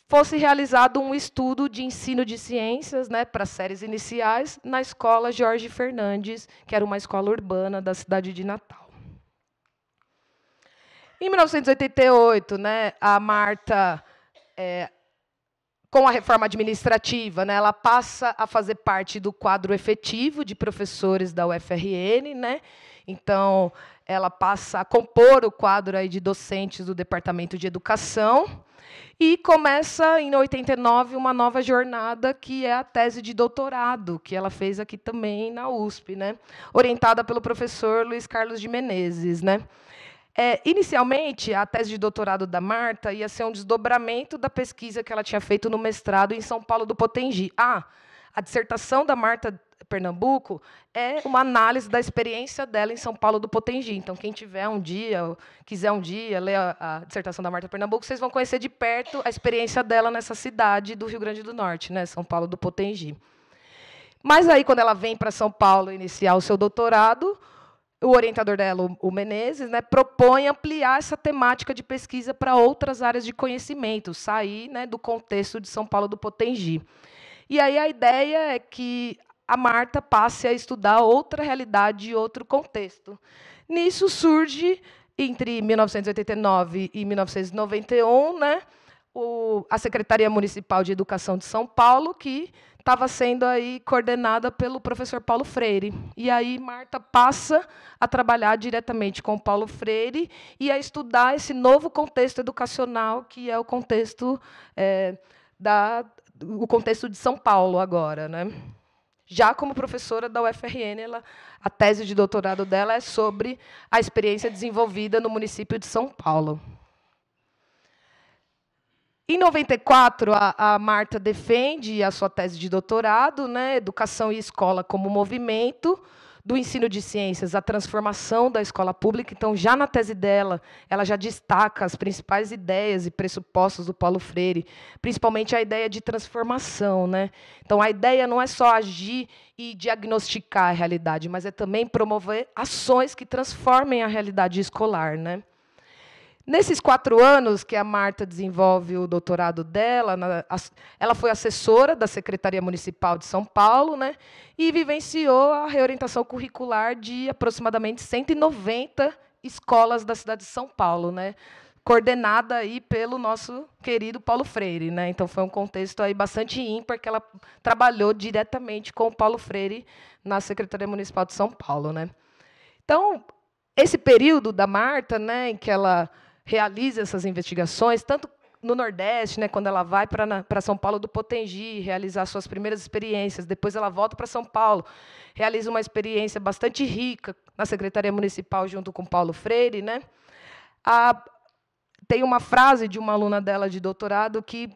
fosse realizado um estudo de ensino de ciências, né, para séries iniciais na Escola Jorge Fernandes, que era uma escola urbana da cidade de Natal. Em 1988, né, a Marta, com a reforma administrativa, né, ela passa a fazer parte do quadro efetivo de professores da UFRN, né? Então, ela passa a compor o quadro aí de docentes do Departamento de Educação e começa, em 89, uma nova jornada, que é a tese de doutorado, que ela fez aqui também na USP, né? Orientada pelo professor Luiz Carlos de Menezes, né? Inicialmente, a tese de doutorado da Marta ia ser um desdobramento da pesquisa que ela tinha feito no mestrado em São Paulo do Potengi. A dissertação da Marta Pernambuco é uma análise da experiência dela em São Paulo do Potengi. Então, quem tiver quiser um dia ler a dissertação da Marta Pernambuco, vocês vão conhecer de perto a experiência dela nessa cidade do Rio Grande do Norte, né, São Paulo do Potengi. Mas aí, quando ela vem para São Paulo iniciar o seu doutorado, o orientador dela, o Menezes, né, propõe ampliar essa temática de pesquisa para outras áreas de conhecimento, sair, né, do contexto de São Paulo do Potengi. E aí a ideia é que a Marta passe a estudar outra realidade e outro contexto. Nisso surge, entre 1989 e 1991, né, a Secretaria Municipal de Educação de São Paulo, que estava sendo aí coordenada pelo professor Paulo Freire. E aí Marta passa a trabalhar diretamente com o Paulo Freire e a estudar esse novo contexto educacional, que é o contexto, o contexto de São Paulo agora, né? Já como professora da UFRN, a tese de doutorado dela é sobre a experiência desenvolvida no município de São Paulo. Em 94, a Marta defende a sua tese de doutorado, né, Educação e Escola como Movimento, do ensino de ciências, a transformação da escola pública. Então, já na tese dela, ela já destaca as principais ideias e pressupostos do Paulo Freire, principalmente a ideia de transformação, né? Então, a ideia não é só agir e diagnosticar a realidade, mas é também promover ações que transformem a realidade escolar, né? Nesses 4 anos que a Marta desenvolve o doutorado dela, ela foi assessora da Secretaria Municipal de São Paulo, né, e vivenciou a reorientação curricular de aproximadamente 190 escolas da cidade de São Paulo, né, coordenada aí pelo nosso querido Paulo Freire, né. Então, foi um contexto aí bastante ímpar, que ela trabalhou diretamente com o Paulo Freire na Secretaria Municipal de São Paulo, né. Então, esse período da Marta, né, em que ela realiza essas investigações, tanto no Nordeste, né, quando ela vai para São Paulo do Potengi, realizar suas primeiras experiências, depois ela volta para São Paulo, realiza uma experiência bastante rica na Secretaria Municipal junto com Paulo Freire, né? Tem uma frase de uma aluna dela de doutorado que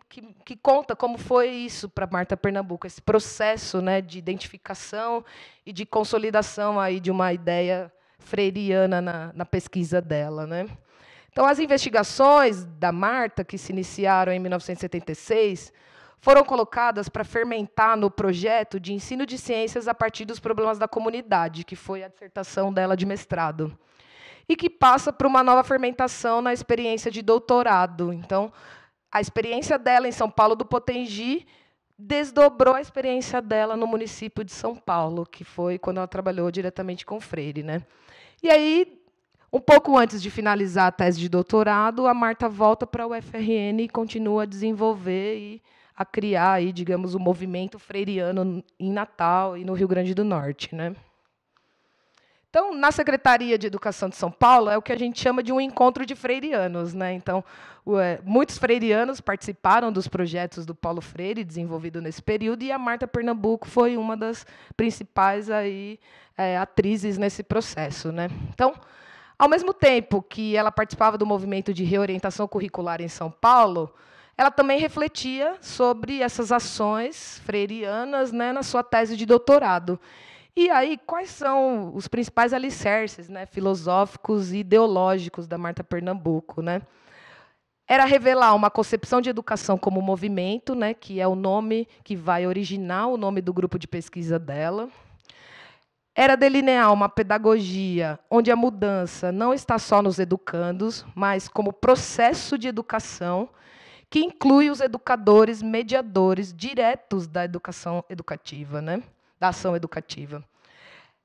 conta como foi isso para Marta Pernambuco, esse processo, né, de identificação e de consolidação aí de uma ideia freiriana na pesquisa dela, né? Então, as investigações da Marta, que se iniciaram em 1976, foram colocadas para fermentar no projeto de ensino de ciências a partir dos problemas da comunidade, que foi a dissertação dela de mestrado, e que passa por uma nova fermentação na experiência de doutorado. Então, a experiência dela em São Paulo do Potengi desdobrou a experiência dela no município de São Paulo, que foi quando ela trabalhou diretamente com Freire, né? E aí, um pouco antes de finalizar a tese de doutorado, a Marta volta para a UFRN e continua a desenvolver e a criar, aí, digamos, o movimento freiriano em Natal e no Rio Grande do Norte, né? Então, na Secretaria de Educação de São Paulo, é o que a gente chama de um encontro de freirianos, né? Então, muitos freirianos participaram dos projetos do Paulo Freire, desenvolvido nesse período, e a Marta Pernambuco foi uma das principais aí, atrizes nesse processo, né? Então, ao mesmo tempo que ela participava do movimento de reorientação curricular em São Paulo, ela também refletia sobre essas ações freirianas, né, na sua tese de doutorado. E aí, quais são os principais alicerces, né, filosóficos e ideológicos da Marta Pernambuco, né? Era revelar uma concepção de educação como movimento, né, que é o nome que vai originar o nome do grupo de pesquisa dela. Era delinear uma pedagogia onde a mudança não está só nos educandos, mas como processo de educação que inclui os educadores, mediadores diretos da educação educativa, né? Da ação educativa.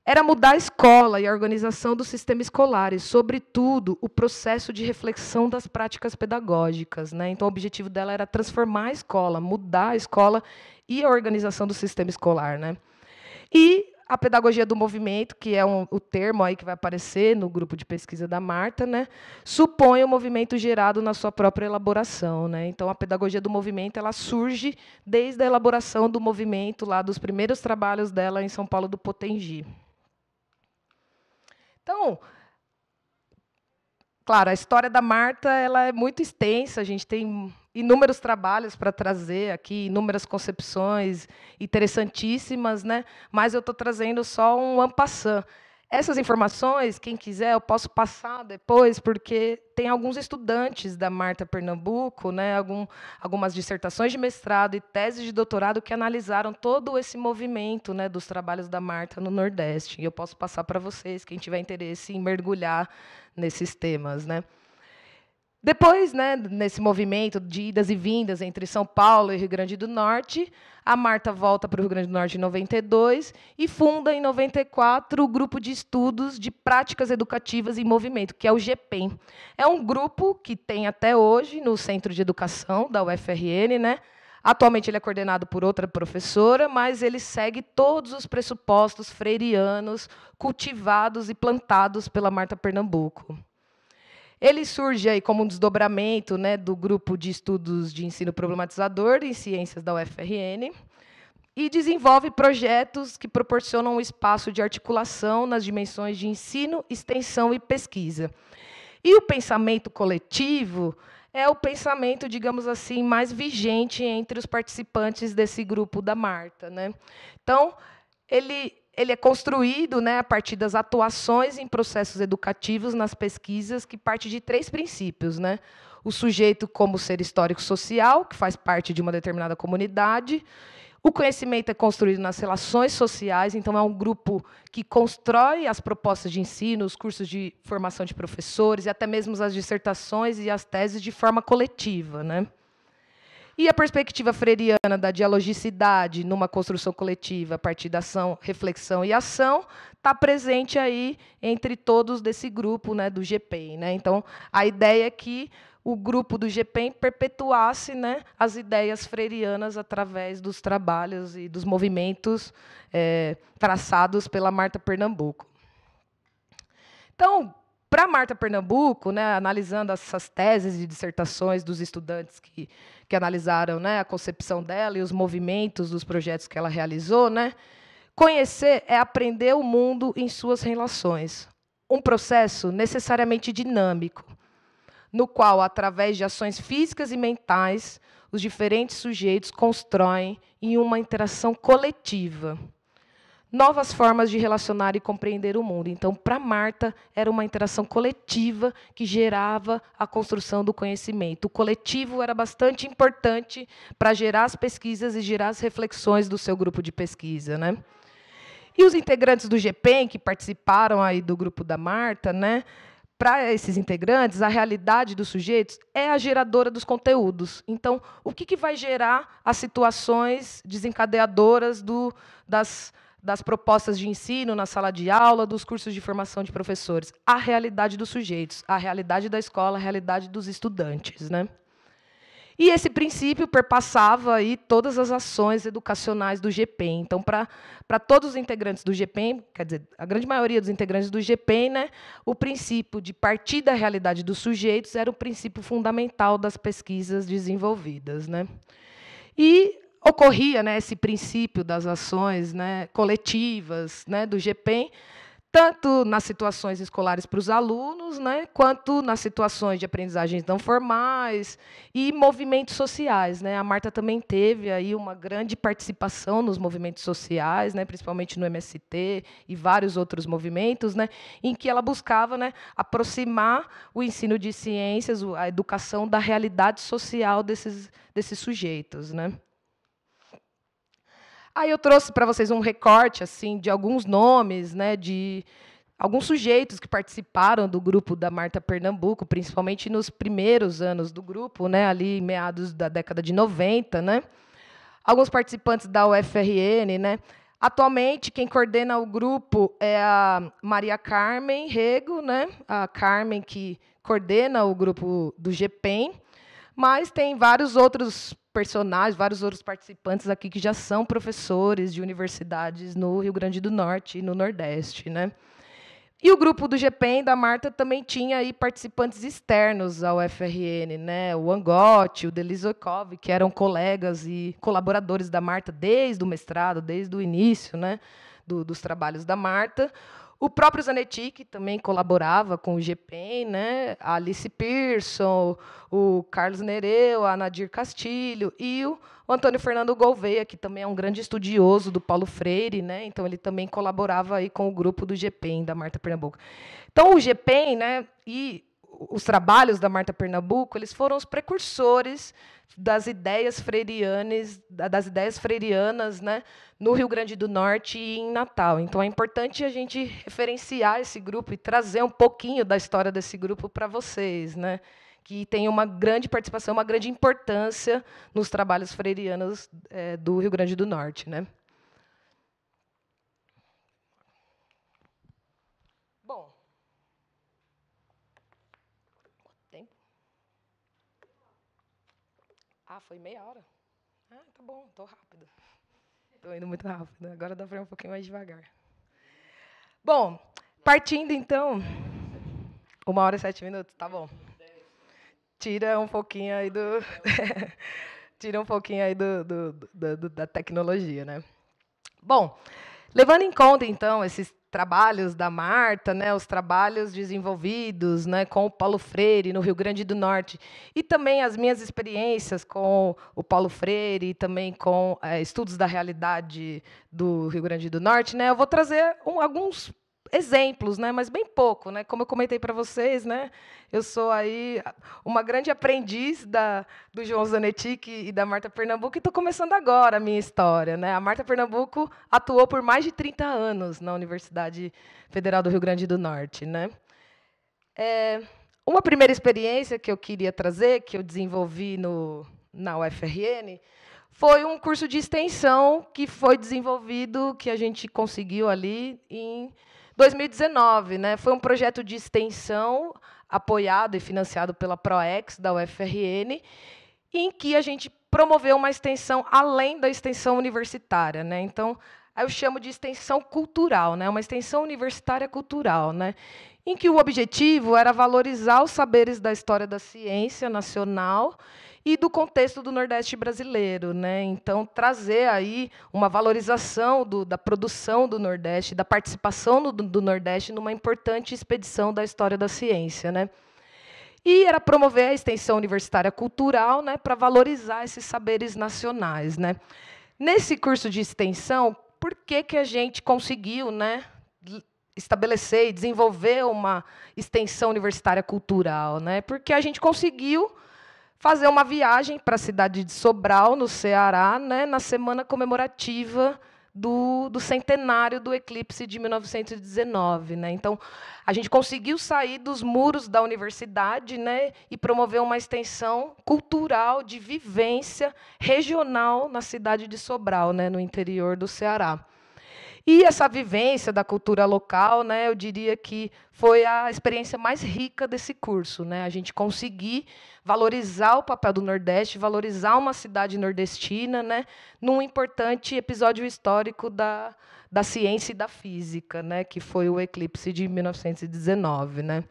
era mudar a escola e a organização do sistema escolar, e, sobretudo, o processo de reflexão das práticas pedagógicas, né? Então, o objetivo dela era transformar a escola, mudar a escola e a organização do sistema escolar, né? E a pedagogia do movimento, que é o termo aí que vai aparecer no grupo de pesquisa da Marta, né, supõe o movimento gerado na sua própria elaboração, né? Então, a pedagogia do movimento ela surge desde a elaboração do movimento, lá dos primeiros trabalhos dela em São Paulo do Potengi. Então, claro, a história da Marta ela é muito extensa, a gente tem inúmeros trabalhos para trazer aqui, inúmeras concepções interessantíssimas, né? Mas eu estou trazendo só um en passant. Essas informações, quem quiser, eu posso passar depois, porque tem alguns estudantes da Marta Pernambuco, né, algumas dissertações de mestrado e teses de doutorado que analisaram todo esse movimento, né, dos trabalhos da Marta no Nordeste. E eu posso passar para vocês, quem tiver interesse em mergulhar nesses temas, né. Depois, né, nesse movimento de idas e vindas entre São Paulo e Rio Grande do Norte, a Marta volta para o Rio Grande do Norte em 92 e funda, em 94, o Grupo de Estudos de Práticas Educativas em Movimento, que é o GEPEM. É um grupo que tem até hoje no Centro de Educação da UFRN, né? Atualmente ele é coordenado por outra professora, mas ele segue todos os pressupostos freirianos cultivados e plantados pela Marta Pernambuco. Ele surge aí como um desdobramento, né, do grupo de estudos de ensino problematizador em ciências da UFRN e desenvolve projetos que proporcionam um espaço de articulação nas dimensões de ensino, extensão e pesquisa. E o pensamento coletivo é o pensamento, digamos assim, mais vigente entre os participantes desse grupo da Marta, né? Então, ele é construído, né, a partir das atuações em processos educativos nas pesquisas, que parte de 3 princípios, né? O sujeito como ser histórico-social, que faz parte de uma determinada comunidade. O conhecimento é construído nas relações sociais, então é um grupo que constrói as propostas de ensino, os cursos de formação de professores, e até mesmo as dissertações e as teses de forma coletiva, né? E a perspectiva freiriana da dialogicidade numa construção coletiva a partir da ação, reflexão e ação está presente aí entre todos desse grupo, né, do GEPEM, né? Então, a ideia é que o grupo do GEPEM perpetuasse, né, as ideias freirianas através dos trabalhos e dos movimentos traçados pela Marta Pernambuco. Então, para Marta Pernambuco, né, analisando essas teses e dissertações dos estudantes que analisaram, né, a concepção dela e os movimentos dos projetos que ela realizou, né, conhecer é aprender o mundo em suas relações. Um processo necessariamente dinâmico, no qual, através de ações físicas e mentais, os diferentes sujeitos constroem em uma interação coletiva novas formas de relacionar e compreender o mundo. Então, para Marta, era uma interação coletiva que gerava a construção do conhecimento. O coletivo era bastante importante para gerar as pesquisas e gerar as reflexões do seu grupo de pesquisa, né? E os integrantes do GEPEM, que participaram aí do grupo da Marta, né? Para esses integrantes, a realidade dos sujeitos é a geradora dos conteúdos. Então, o que vai gerar as situações desencadeadoras das propostas de ensino na sala de aula, dos cursos de formação de professores? A realidade dos sujeitos, a realidade da escola, a realidade dos estudantes, né? E esse princípio perpassava aí todas as ações educacionais do GEPEM. Então, para todos os integrantes do GEPEM, quer dizer, a grande maioria dos integrantes do GEPEM, né, o princípio de partir da realidade dos sujeitos era o princípio fundamental das pesquisas desenvolvidas, né? E ocorria, né, esse princípio das ações, né, coletivas, né, do GEPEM, tanto nas situações escolares para os alunos, né, quanto nas situações de aprendizagens não formais e movimentos sociais, né? A Marta também teve aí uma grande participação nos movimentos sociais, né, principalmente no MST e vários outros movimentos, né, em que ela buscava, né, aproximar o ensino de ciências, a educação da realidade social desses sujeitos, né? Aí eu trouxe para vocês um recorte assim de alguns nomes, né, de alguns sujeitos que participaram do grupo da Marta Pernambuco, principalmente nos primeiros anos do grupo, né, ali em meados da década de 90, né? Alguns participantes da UFRN, né? Atualmente, quem coordena o grupo é a Maria Carmen Rego, né? A Carmen que coordena o grupo do GPEM, mas tem vários outros personagens, vários outros participantes aqui que já são professores de universidades no Rio Grande do Norte e no Nordeste, né? E o grupo do GPEM, da Marta, também tinha aí participantes externos ao FRN, né? O Angotti, o Delisokov, que eram colegas e colaboradores da Marta desde o mestrado, desde o início, né? Dos trabalhos da Marta. O próprio Zanetti, que também colaborava com o GPEM, né? A Alice Pearson, o Carlos Nereu, a Nadir Castilho e o Antônio Fernando Gouveia, que também é um grande estudioso do Paulo Freire, né? Então ele também colaborava aí com o grupo do GPEM, da Marta Pernambuco. Então o GPEM, né, e os trabalhos da Marta Pernambuco, eles foram os precursores das ideias freirianas, né, no Rio Grande do Norte e em Natal. Então é importante a gente referenciar esse grupo e trazer um pouquinho da história desse grupo para vocês, né, que tem uma grande participação, uma grande importância nos trabalhos freirianos do Rio Grande do Norte, né. Bom, tempo? Ah, foi meia hora. Ah, tá bom, estou rápida. Estou indo muito rápido. Agora dá para ir um pouquinho mais devagar. Bom, partindo então. 1h e 7 minutos, tá bom. Tira um pouquinho aí tira um pouquinho aí da tecnologia, né? Bom, levando em conta então esses trabalhos da Marta, né, os trabalhos desenvolvidos, né, com o Paulo Freire no Rio Grande do Norte, e também as minhas experiências com o Paulo Freire e também com estudos da realidade do Rio Grande do Norte, né, eu vou trazer alguns exemplos, né, mas bem pouco, né? Como eu comentei para vocês, né, eu sou aí uma grande aprendiz do João Zanetti e da Marta Pernambuco e estou começando agora a minha história, né? A Marta Pernambuco atuou por mais de 30 anos na Universidade Federal do Rio Grande do Norte, né? Uma primeira experiência que eu queria trazer, que eu desenvolvi na UFRN, foi um curso de extensão que foi desenvolvido, que a gente conseguiu ali em 2019, né? Foi um projeto de extensão apoiado e financiado pela ProEx, da UFRN, em que a gente promoveu uma extensão além da extensão universitária, né? Então, eu chamo de extensão cultural, né? Uma extensão universitária cultural, né? Em que o objetivo era valorizar os saberes da história da ciência nacional e do contexto do Nordeste brasileiro, né? Então, trazer aí uma valorização da produção do Nordeste, da participação do Nordeste numa importante expedição da história da ciência, né? E era promover a extensão universitária cultural, né, para valorizar esses saberes nacionais, né? Nesse curso de extensão, por que a gente conseguiu, né, estabelecer e desenvolver uma extensão universitária cultural, né? Porque a gente conseguiu fazer uma viagem para a cidade de Sobral, no Ceará, né, na semana comemorativa do centenário do eclipse de 1919. Né? Então, a gente conseguiu sair dos muros da universidade, né, e promover uma extensão cultural de vivência regional na cidade de Sobral, né, no interior do Ceará. E essa vivência da cultura local, né, eu diria que foi a experiência mais rica desse curso, né? A gente conseguir valorizar o papel do Nordeste, valorizar uma cidade nordestina, né, num importante episódio histórico da ciência e da física, né, que foi o eclipse de 1919, né?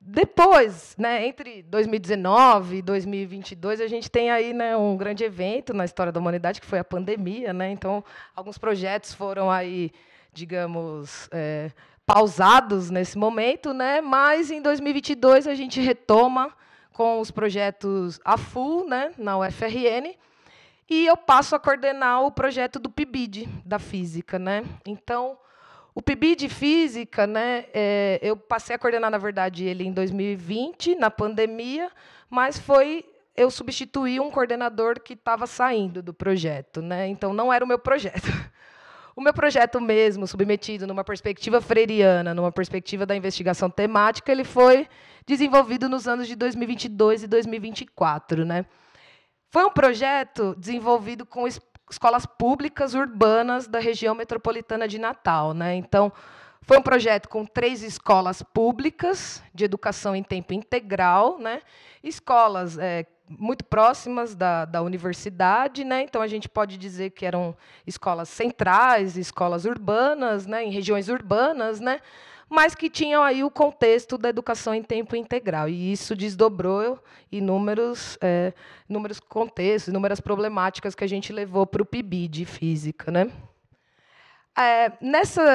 Depois, né, entre 2019 e 2022, a gente tem aí, né, um grande evento na história da humanidade, que foi a pandemia, né? Então, alguns projetos foram aí, digamos, pausados nesse momento, né? Mas em 2022 a gente retoma com os projetos a full, né, na UFRN, e eu passo a coordenar o projeto do PIBID, da física, né? Então, o PIBID de física, né, eu passei a coordenar, na verdade, ele em 2020, na pandemia, mas eu substituí um coordenador que estava saindo do projeto, né? Então, não era o meu projeto. O meu projeto mesmo, submetido numa perspectiva freiriana, numa perspectiva da investigação temática, ele foi desenvolvido nos anos de 2022 e 2024. Né? Foi um projeto desenvolvido escolas públicas urbanas da região metropolitana de Natal, né? Então, foi um projeto com 3 escolas públicas de educação em tempo integral, né? Escolas muito próximas da universidade, né? Então, a gente pode dizer que eram escolas centrais, escolas urbanas, né? Em regiões urbanas, né? Mas que tinham aí o contexto da educação em tempo integral. E isso desdobrou inúmeros contextos, inúmeras problemáticas que a gente levou para o PIBID de física, né?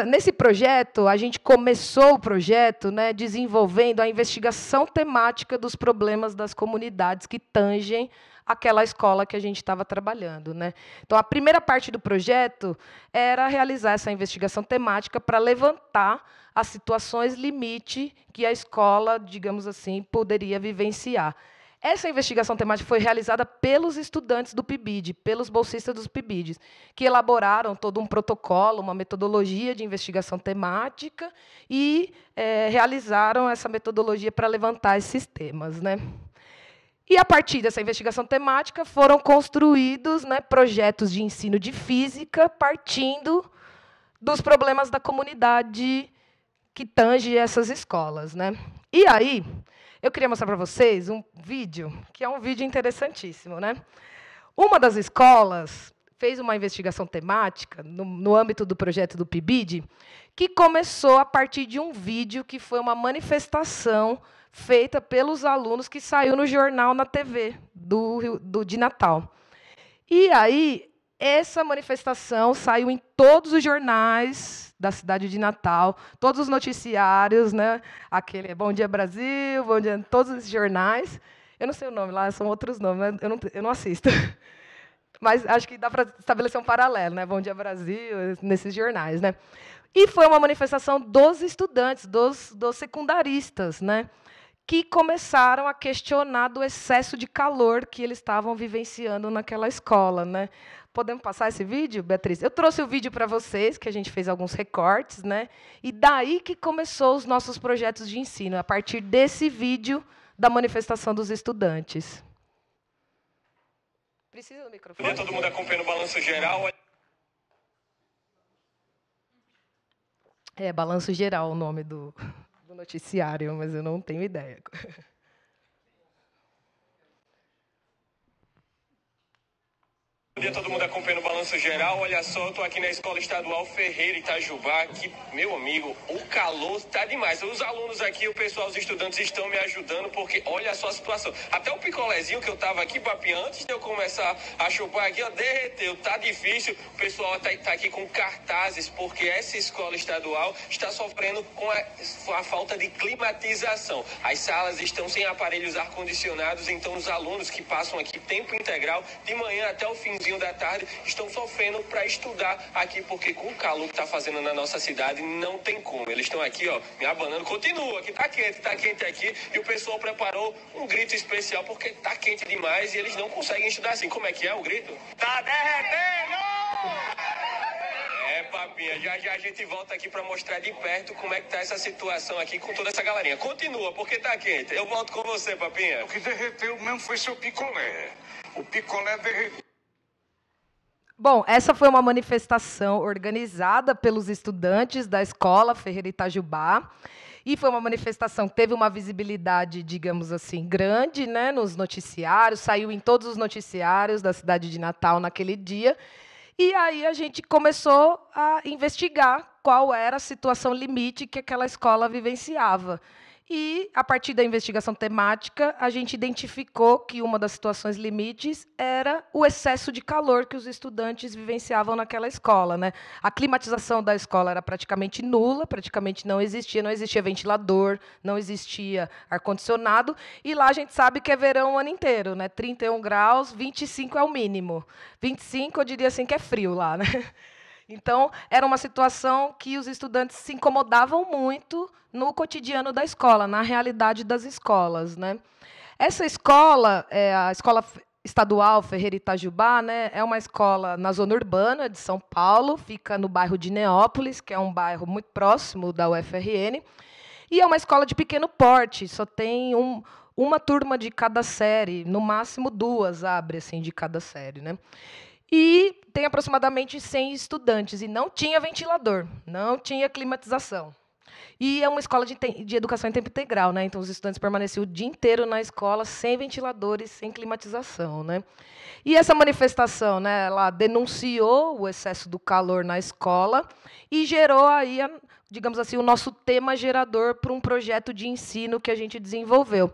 Nesse projeto, a gente começou o projeto, né, desenvolvendo a investigação temática dos problemas das comunidades que tangem aquela escola que a gente estava trabalhando, né? Então, a primeira parte do projeto era realizar essa investigação temática para levantar as situações limite que a escola, digamos assim, poderia vivenciar. Essa investigação temática foi realizada pelos estudantes do PIBID, pelos bolsistas dos PIBIDs, que elaboraram todo um protocolo, uma metodologia de investigação temática e realizaram essa metodologia para levantar esses temas, né? E, a partir dessa investigação temática, foram construídos, né, projetos de ensino de física partindo dos problemas da comunidade que tange essas escolas, né? E aí, eu queria mostrar para vocês um vídeo, que é um vídeo interessantíssimo, né? Uma das escolas fez uma investigação temática no âmbito do projeto do PIBID, que começou a partir de um vídeo que foi uma manifestação feita pelos alunos que saiu no jornal, na TV de Natal. E aí, essa manifestação saiu em todos os jornais da cidade de Natal, todos os noticiários, né? Aquele Bom Dia Brasil, Bom Dia, todos os jornais. Eu não sei o nome lá, são outros nomes, eu não assisto. Mas acho que dá para estabelecer um paralelo, né? Bom Dia Brasil, nesses jornais, né? E foi uma manifestação dos estudantes, dos secundaristas, né? Que começaram a questionar do excesso de calor que eles estavam vivenciando naquela escola, né? Podemos passar esse vídeo, Beatriz? Eu trouxe o vídeo para vocês, que a gente fez alguns recortes, né? E daí que começou os nossos projetos de ensino, a partir desse vídeo da manifestação dos estudantes. Precisa do microfone? Todo mundo acompanhando o balanço geral. Balanço Geral o nome do noticiário, mas eu não tenho ideia. Bom dia, todo mundo acompanhando o balanço geral. Olha só, eu estou aqui na Escola Estadual Ferreira Itajubá, que, meu amigo, o calor está demais. Os alunos aqui, o pessoal, os estudantes estão me ajudando, porque olha só a situação. Até o picolézinho que eu estava aqui, papi, antes de eu começar a chupar aqui, ó, derreteu. Tá difícil. O pessoal tá aqui com cartazes, porque essa escola estadual está sofrendo com a falta de climatização. As salas estão sem aparelhos ar-condicionados, então os alunos que passam aqui tempo integral, de manhã até o fim da tarde, estão sofrendo para estudar aqui, porque com o calor que está fazendo na nossa cidade, não tem como. Eles estão aqui, ó, me abanando. Continua, que tá quente aqui, e o pessoal preparou um grito especial, porque tá quente demais e eles não conseguem estudar assim. Como é que é o grito? Tá derretendo! Papinha, já a gente volta aqui para mostrar de perto como é que tá essa situação aqui com toda essa galerinha. Continua, porque tá quente. Eu volto com você, Papinha. O que derreteu mesmo foi seu picolé. O picolé derreteu. Bom, essa foi uma manifestação organizada pelos estudantes da Escola Ferreira Itajubá, e foi uma manifestação que teve uma visibilidade, digamos assim, grande, né, nos noticiários, saiu em todos os noticiários da cidade de Natal naquele dia, e aí a gente começou a investigar qual era a situação limite que aquela escola vivenciava. E, a partir da investigação temática, a gente identificou que uma das situações limites era o excesso de calor que os estudantes vivenciavam naquela escola, né? A climatização da escola era praticamente nula, praticamente não existia ventilador, não existia ar-condicionado, e lá a gente sabe que é verão o ano inteiro, né? 31 graus, 25 é o mínimo. 25, eu diria assim, que é frio lá, né? Então, era uma situação que os estudantes se incomodavam muito no cotidiano da escola, na realidade das escolas, né? Essa escola, a Escola Estadual Ferreira Itajubá, né, é uma escola na zona urbana de São Paulo, fica no bairro de Neópolis, que é um bairro muito próximo da UFRN, e é uma escola de pequeno porte, só tem uma turma de cada série, no máximo 2 abre assim, de cada série, né? e tem aproximadamente 100 estudantes, e não tinha ventilador, não tinha climatização. E é uma escola de educação em tempo integral, né? Então, os estudantes permaneciam o dia inteiro na escola, sem ventiladores, sem climatização, né? E essa manifestação, né, ela denunciou o excesso do calor na escola e gerou aí, digamos assim, o nosso tema gerador para um projeto de ensino que a gente desenvolveu.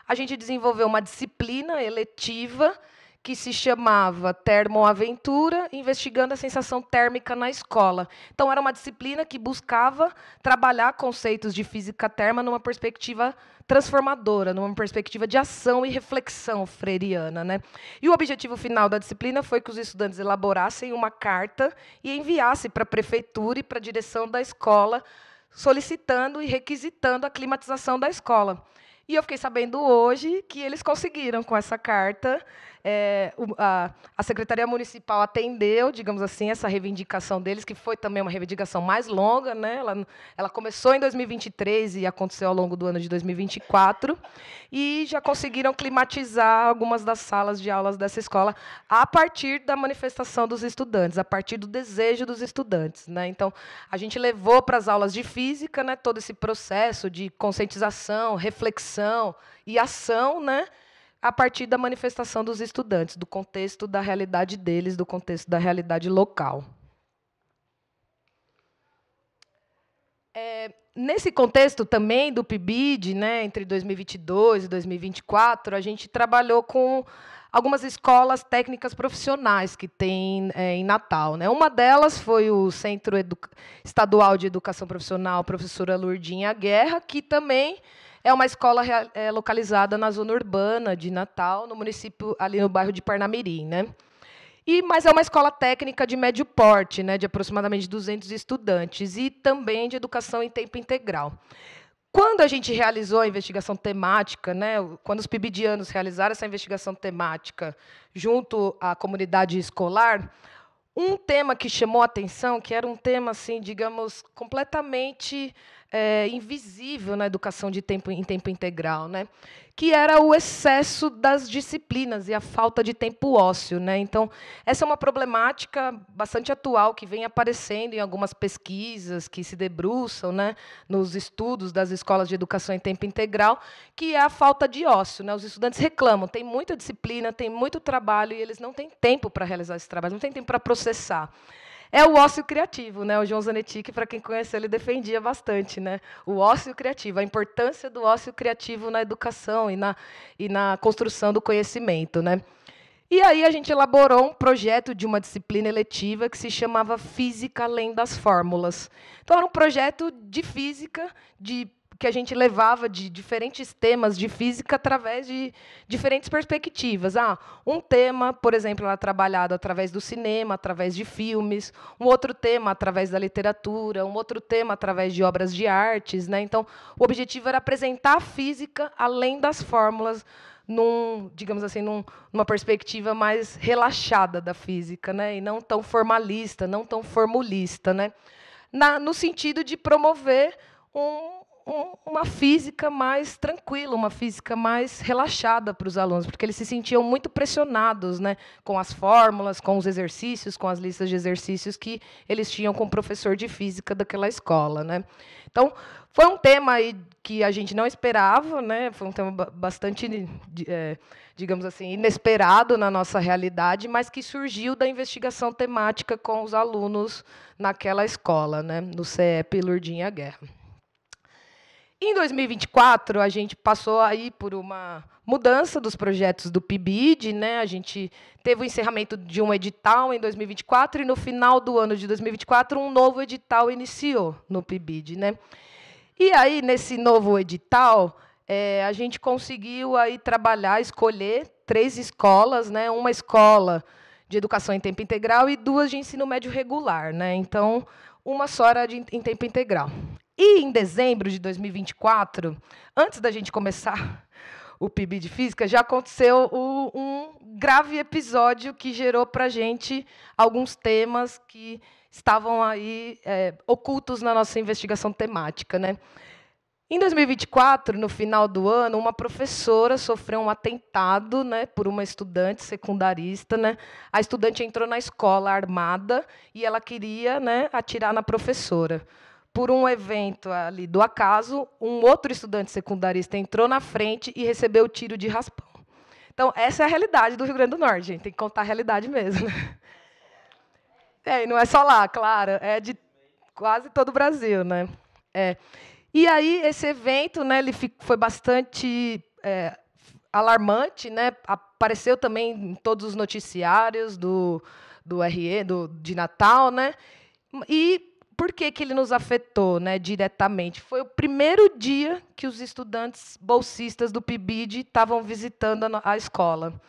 A gente desenvolveu uma disciplina eletiva que se chamava Termoaventura, investigando a sensação térmica na escola. Então, era uma disciplina que buscava trabalhar conceitos de física térmica numa perspectiva transformadora, numa perspectiva de ação e reflexão freiriana, né? E o objetivo final da disciplina foi que os estudantes elaborassem uma carta e enviassem para a prefeitura e para a direção da escola, solicitando e requisitando a climatização da escola. E eu fiquei sabendo hoje que eles conseguiram com essa carta. A Secretaria Municipal atendeu, digamos assim, essa reivindicação deles, que foi também uma reivindicação mais longa, né? Ela começou em 2023 e aconteceu ao longo do ano de 2024, e já conseguiram climatizar algumas das salas de aulas dessa escola a partir da manifestação dos estudantes, a partir do desejo dos estudantes, né? Então, a gente levou para as aulas de física, né, todo esse processo de conscientização, reflexão e ação, né, a partir da manifestação dos estudantes, do contexto da realidade deles, do contexto da realidade local. Nesse contexto também do PIBID, né, entre 2022 e 2024, a gente trabalhou com algumas escolas técnicas profissionais que tem em Natal, né? Uma delas foi o Centro Estadual de Educação Profissional Professora Lourdinha Guerra, que também é uma escola localizada na zona urbana de Natal, no município, ali no bairro de Parnamirim, né? Mas é uma escola técnica de médio porte, né, de aproximadamente 200 estudantes, e também de educação em tempo integral. Quando a gente realizou a investigação temática, né, quando os pibidianos realizaram essa investigação temática junto à comunidade escolar, um tema que chamou a atenção, que era um tema, assim, digamos, completamente invisível na educação em tempo integral, né, que era o excesso das disciplinas e a falta de tempo ósseo, né? Então, essa é uma problemática bastante atual que vem aparecendo em algumas pesquisas que se debruçam, né, nos estudos das escolas de educação em tempo integral, que é a falta de ócio, né? Os estudantes reclamam, tem muita disciplina, tem muito trabalho, e eles não têm tempo para realizar esse trabalho, não têm tempo para processar. É o ócio criativo, né? O João Zanetti, para quem conhece, ele defendia bastante, né? O ócio criativo, a importância do ócio criativo na educação e na construção do conhecimento, né? E aí a gente elaborou um projeto de uma disciplina eletiva que se chamava Física Além das Fórmulas. Então, era um projeto de física, que a gente levava de diferentes temas de física através de diferentes perspectivas. Um tema, por exemplo, era trabalhado através do cinema, através de filmes, um outro tema através da literatura, um outro tema através de obras de artes, né? Então, o objetivo era apresentar a física além das fórmulas, digamos assim, numa perspectiva mais relaxada da física, né? E não tão formalista, não tão formulista, né? No sentido de promover uma física mais tranquila, uma física mais relaxada para os alunos, porque eles se sentiam muito pressionados, né, com as fórmulas, com os exercícios, com as listas de exercícios que eles tinham com o professor de física daquela escola, né? Então, foi um tema aí que a gente não esperava, né? Foi um tema bastante, digamos assim, inesperado na nossa realidade, mas que surgiu da investigação temática com os alunos naquela escola, né, no CEP Lourdinha Guerra. Em 2024, a gente passou aí por uma mudança dos projetos do PIBID, né? A gente teve o encerramento de um edital em 2024 e, no final do ano de 2024, um novo edital iniciou no PIBID, né? E aí, nesse novo edital, a gente conseguiu aí escolher 3 escolas, né? Uma escola de educação em tempo integral e 2 de ensino médio regular, né? Então, uma só era em tempo integral. E, em dezembro de 2024, antes da gente começar o PIB de Física, já aconteceu um grave episódio que gerou para a gente alguns temas que estavam aí ocultos na nossa investigação temática, né? Em 2024, no final do ano, uma professora sofreu um atentado, né, por uma estudante secundarista, né? A estudante entrou na escola armada e ela queria, né, atirar na professora. Por um evento ali do acaso, um outro estudante secundarista entrou na frente e recebeu o tiro de raspão. Então, essa é a realidade do Rio Grande do Norte, gente. Tem que contar a realidade mesmo, né? E não é só lá, claro, é de quase todo o Brasil, né? E aí, esse evento, né, ele foi bastante alarmante, né? Apareceu também em todos os noticiários do RE, de Natal, né? E por que ele nos afetou, né, diretamente? Foi o primeiro dia que os estudantes bolsistas do PIBID estavam visitando a escola.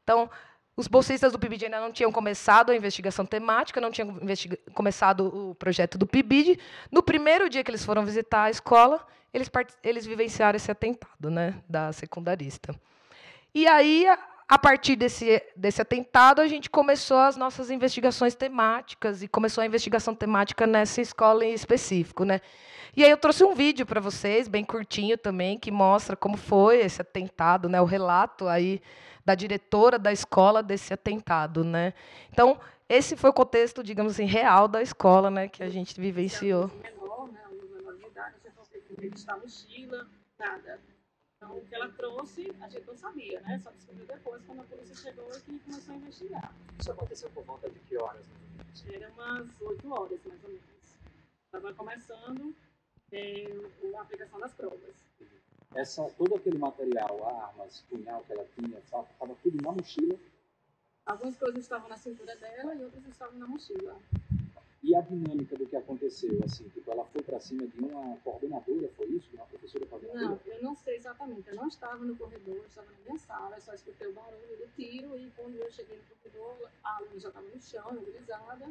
Então, os bolsistas do PIBID ainda não tinham começado a investigação temática, não tinham começado o projeto do PIBID. No primeiro dia que eles foram visitar a escola, eles vivenciaram esse atentado, né, da secundarista. E aí, a partir desse atentado, a gente começou as nossas investigações temáticas, e começou a investigação temática nessa escola em específico, né? E aí eu trouxe um vídeo para vocês, bem curtinho também, que mostra como foi esse atentado, né, o relato aí da diretora da escola desse atentado, né? Então, esse foi o contexto, digamos assim, real da escola, né, que a gente vivenciou. Menor, né, um menor de idade, a gente não sabia revistar mochila, nada. Então, o que ela trouxe, a gente não sabia, né? Só descobriu depois, quando a polícia chegou e começou a investigar. Isso aconteceu por volta de que horas? Era umas 8 horas, mais ou menos. Estava começando a aplicação das provas. Todo aquele material, armas, punhal que ela tinha, estava tudo na mochila? Algumas coisas estavam na cintura dela e outras estavam na mochila. E a dinâmica do que aconteceu, assim, tipo, ela foi para cima de uma coordenadora, foi isso? De uma professora coordenadora? Não, eu não sei exatamente. Eu não estava no corredor, eu estava na minha sala, eu só escutei o barulho do tiro e quando eu cheguei no corredor, a aluna já estava no chão, imobilizada.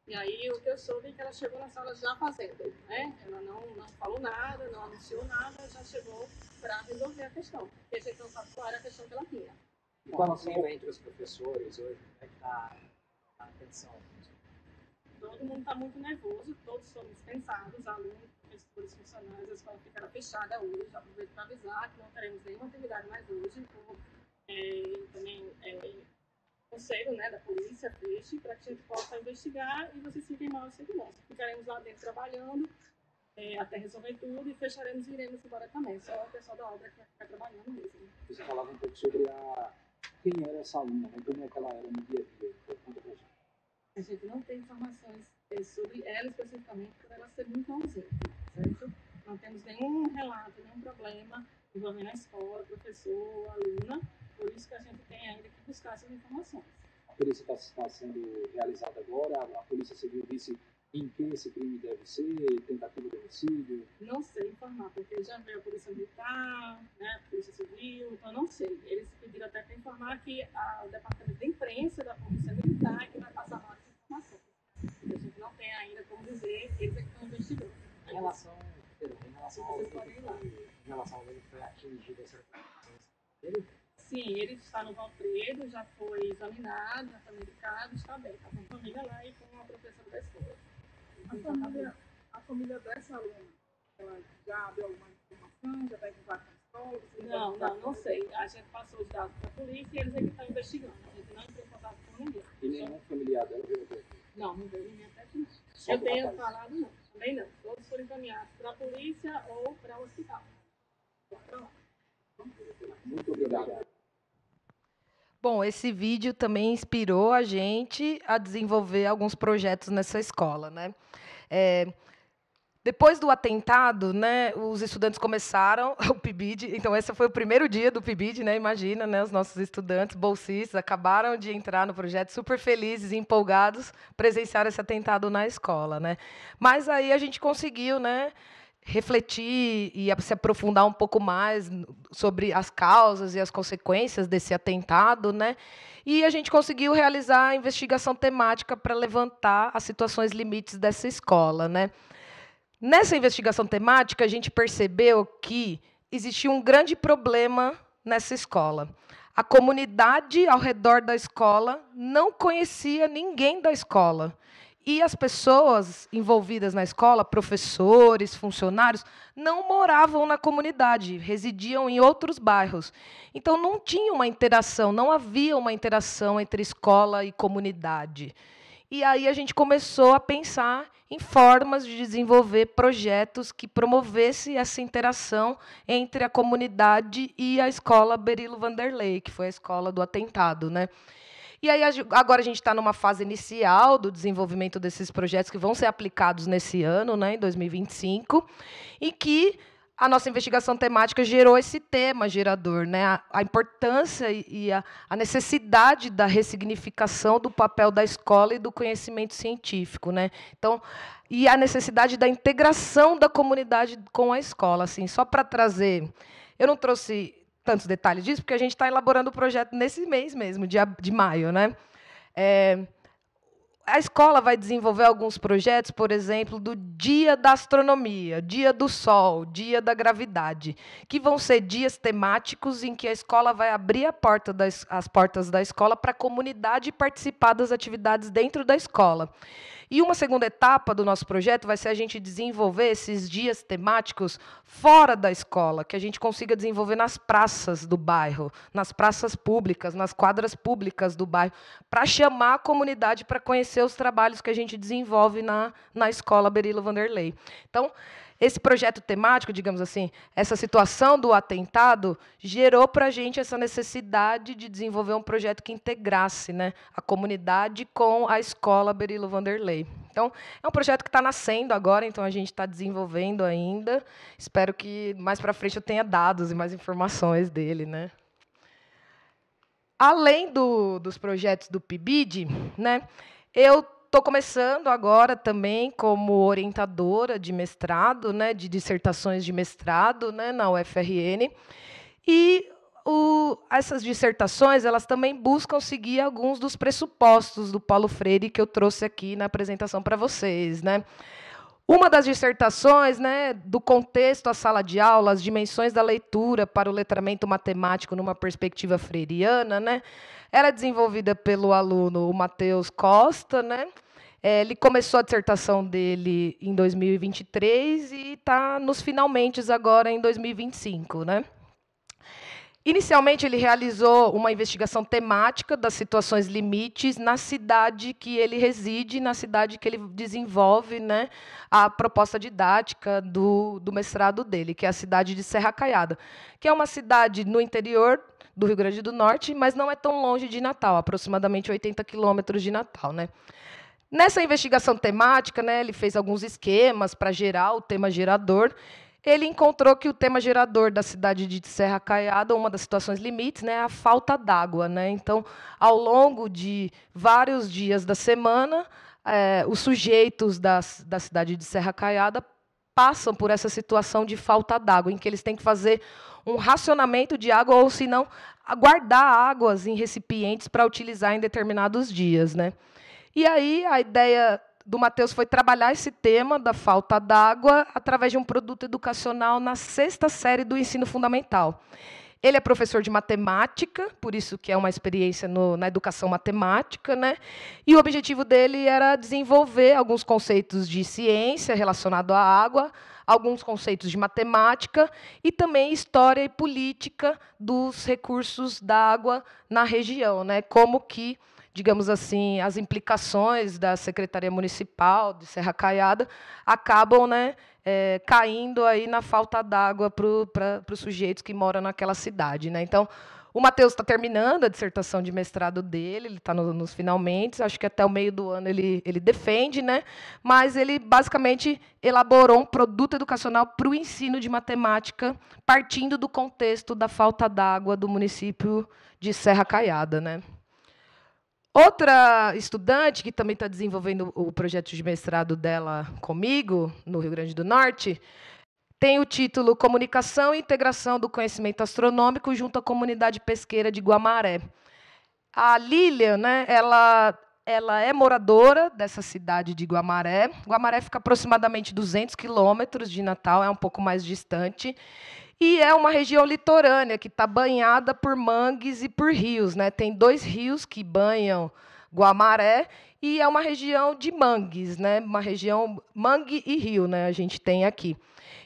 E aí o que eu soube é que ela chegou na sala já fazendo, né? Ela não falou nada, não anunciou nada, já chegou para resolver a questão. Porque a gente não sabe qual era a questão que ela tinha. E qual o clima entre os professores hoje? Como é que está a atenção? Todo mundo está muito nervoso, todos foram dispensados, alunos, professores, funcionários, a escola ficará fechada hoje. Já aproveito para avisar que não teremos nenhuma atividade mais hoje. Também conselho, né, da polícia, feche, para que a gente possa investigar e vocês fiquem em maior segurança. Ficaremos lá dentro trabalhando até resolver tudo e fecharemos e iremos embora também. Só o pessoal da obra que vai ficar trabalhando mesmo. Você falava um pouco sobre quem era essa aluna, né? Como é que ela era no dia a dia? Conta pra gente. A gente não tem informações sobre ela especificamente por ela ser muito ausente, certo? Não temos nenhum relato, nenhum problema envolvendo a escola, professor, aluna, por isso que a gente tem ainda que buscar essas informações. A perícia está sendo realizada agora, a Polícia Civil disse em que esse crime deve ser, tentativa de homicídio? Não sei informar, porque já veio a Polícia Militar, né, a Polícia Civil, então não sei. Eles pediram até para informar que o Departamento de Imprensa da Polícia Militar que vai passar mais informações. A gente não tem ainda como dizer, eles é que estão investigando. Em relação ao ele foi atingido essa ele? Sim, ele está no Valfredo, já foi examinado, já está medicado, está bem, está com a família lá e com a professora da escola. A família dessa aluna, ela já deu alguma informação, já está em contato com a escola? Não sei. A gente passou os dados para a polícia e eles é que estão investigando. A gente não entrou em contato com ninguém. E nenhum familiar dela veio até aqui? Não veio ninguém até aqui. Eu tenho falado não, também não. Todos foram encaminhados para a polícia ou para o hospital. Muito obrigado. Bom, esse vídeo também inspirou a gente a desenvolver alguns projetos nessa escola, né? Depois do atentado, né, os estudantes começaram o PIBID. Então, esse foi o primeiro dia do PIBID, né? Imagina, né? Os nossos estudantes bolsistas acabaram de entrar no projeto, super felizes e empolgados, presenciaram esse atentado na escola, né? Mas aí a gente conseguiu, né, refletir e se aprofundar um pouco mais sobre as causas e as consequências desse atentado, né? E a gente conseguiu realizar a investigação temática para levantar as situações limites dessa escola, né? Nessa investigação temática, a gente percebeu que existia um grande problema nessa escola. A comunidade ao redor da escola não conhecia ninguém da escola. E as pessoas envolvidas na escola, professores, funcionários, não moravam na comunidade, residiam em outros bairros. Então, não tinha uma interação, não havia uma interação entre escola e comunidade. E aí a gente começou a pensar em formas de desenvolver projetos que promovessem essa interação entre a comunidade e a escola Berilo Vanderlei, que foi a escola do atentado, né? E aí, agora a gente está numa fase inicial do desenvolvimento desses projetos que vão ser aplicados nesse ano, né, em 2025, e que a nossa investigação temática gerou esse tema gerador, né, a importância e a necessidade da ressignificação do papel da escola e do conhecimento científico, né? Então, e a necessidade da integração da comunidade com a escola. Assim, só para trazer, eu não trouxe tantos detalhes disso, porque a gente está elaborando o projeto nesse mês mesmo, de maio, né? A escola vai desenvolver alguns projetos, por exemplo, do Dia da Astronomia, Dia do Sol, Dia da Gravidade, que vão ser dias temáticos em que a escola vai abrir as portas da escola para a comunidade participar das atividades dentro da escola. E uma segunda etapa do nosso projeto vai ser a gente desenvolver esses dias temáticos fora da escola, que a gente consiga desenvolver nas praças do bairro, nas praças públicas, nas quadras públicas do bairro, para chamar a comunidade para conhecer os trabalhos que a gente desenvolve na escola Berilo Vanderlei. Então, esse projeto temático, digamos assim, essa situação do atentado, gerou para a gente essa necessidade de desenvolver um projeto que integrasse, né, a comunidade com a escola Berilo Vanderlei. Então, é um projeto que está nascendo agora, então a gente está desenvolvendo ainda. Espero que mais para frente eu tenha dados e mais informações dele, né? Além dos projetos do PIBID, né, eu estou começando agora também como orientadora de mestrado, né, de dissertações de mestrado, né, na UFRN. E essas dissertações elas também buscam seguir alguns dos pressupostos do Paulo Freire que eu trouxe aqui na apresentação para vocês, né? Uma das dissertações, né, do contexto à sala de aula, as dimensões da leitura para o letramento matemático numa perspectiva freiriana, né, era desenvolvida pelo aluno Matheus Costa, né? Ele começou a dissertação dele em 2023 e está nos finalmente agora em 2025, né? Inicialmente, ele realizou uma investigação temática das situações limites na cidade que ele reside, na cidade que ele desenvolve, né, a proposta didática do mestrado dele, que é a cidade de Serra Caiada, que é uma cidade no interior do Rio Grande do Norte, mas não é tão longe de Natal, aproximadamente 80 quilômetros de Natal, né? Nessa investigação temática, né, ele fez alguns esquemas para gerar o tema gerador. Ele encontrou que o tema gerador da cidade de Serra Caiada, uma das situações limites, né, é a falta d'água, né? Então, ao longo de vários dias da semana, os sujeitos da cidade de Serra Caiada passam por essa situação de falta d'água, em que eles têm que fazer um racionamento de água, ou, se não, guardar águas em recipientes para utilizar em determinados dias, né? E aí a ideia do Matheus foi trabalhar esse tema da falta d'água através de um produto educacional na 6ª série do ensino fundamental. Ele é professor de matemática, por isso que é uma experiência na educação matemática, né? E o objetivo dele era desenvolver alguns conceitos de ciência relacionado à água, alguns conceitos de matemática e também história e política dos recursos da água na região, né? Como que, digamos assim, as implicações da Secretaria Municipal de Serra Caiada acabam, né, caindo aí na falta d'água para os sujeitos que moram naquela cidade, né? Então, o Matheus está terminando a dissertação de mestrado dele, ele está nos finalmente, acho que até o meio do ano ele defende, né? Mas ele basicamente elaborou um produto educacional para o ensino de matemática, partindo do contexto da falta d'água do município de Serra Caiada, né? Outra estudante que também está desenvolvendo o projeto de mestrado dela comigo, no Rio Grande do Norte, tem o título Comunicação e Integração do Conhecimento Astronômico junto à Comunidade Pesqueira de Guamaré. A Lilian, né, ela é moradora dessa cidade de Guamaré. Guamaré fica aproximadamente 200 quilômetros de Natal, é um pouco mais distante. E é uma região litorânea que está banhada por mangues e por rios, né? Tem 2 rios que banham Guamaré, e é uma região de mangues, né? Uma região mangue e rio, né? A gente tem aqui.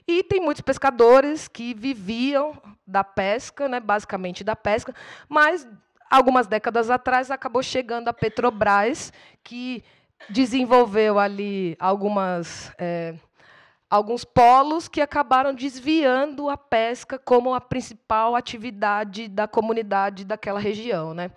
E tem muitos pescadores que viviam da pesca, né? Basicamente da pesca, mas algumas décadas atrás acabou chegando a Petrobras, que desenvolveu ali alguns polos que acabaram desviando a pesca como a principal atividade da comunidade daquela região, né?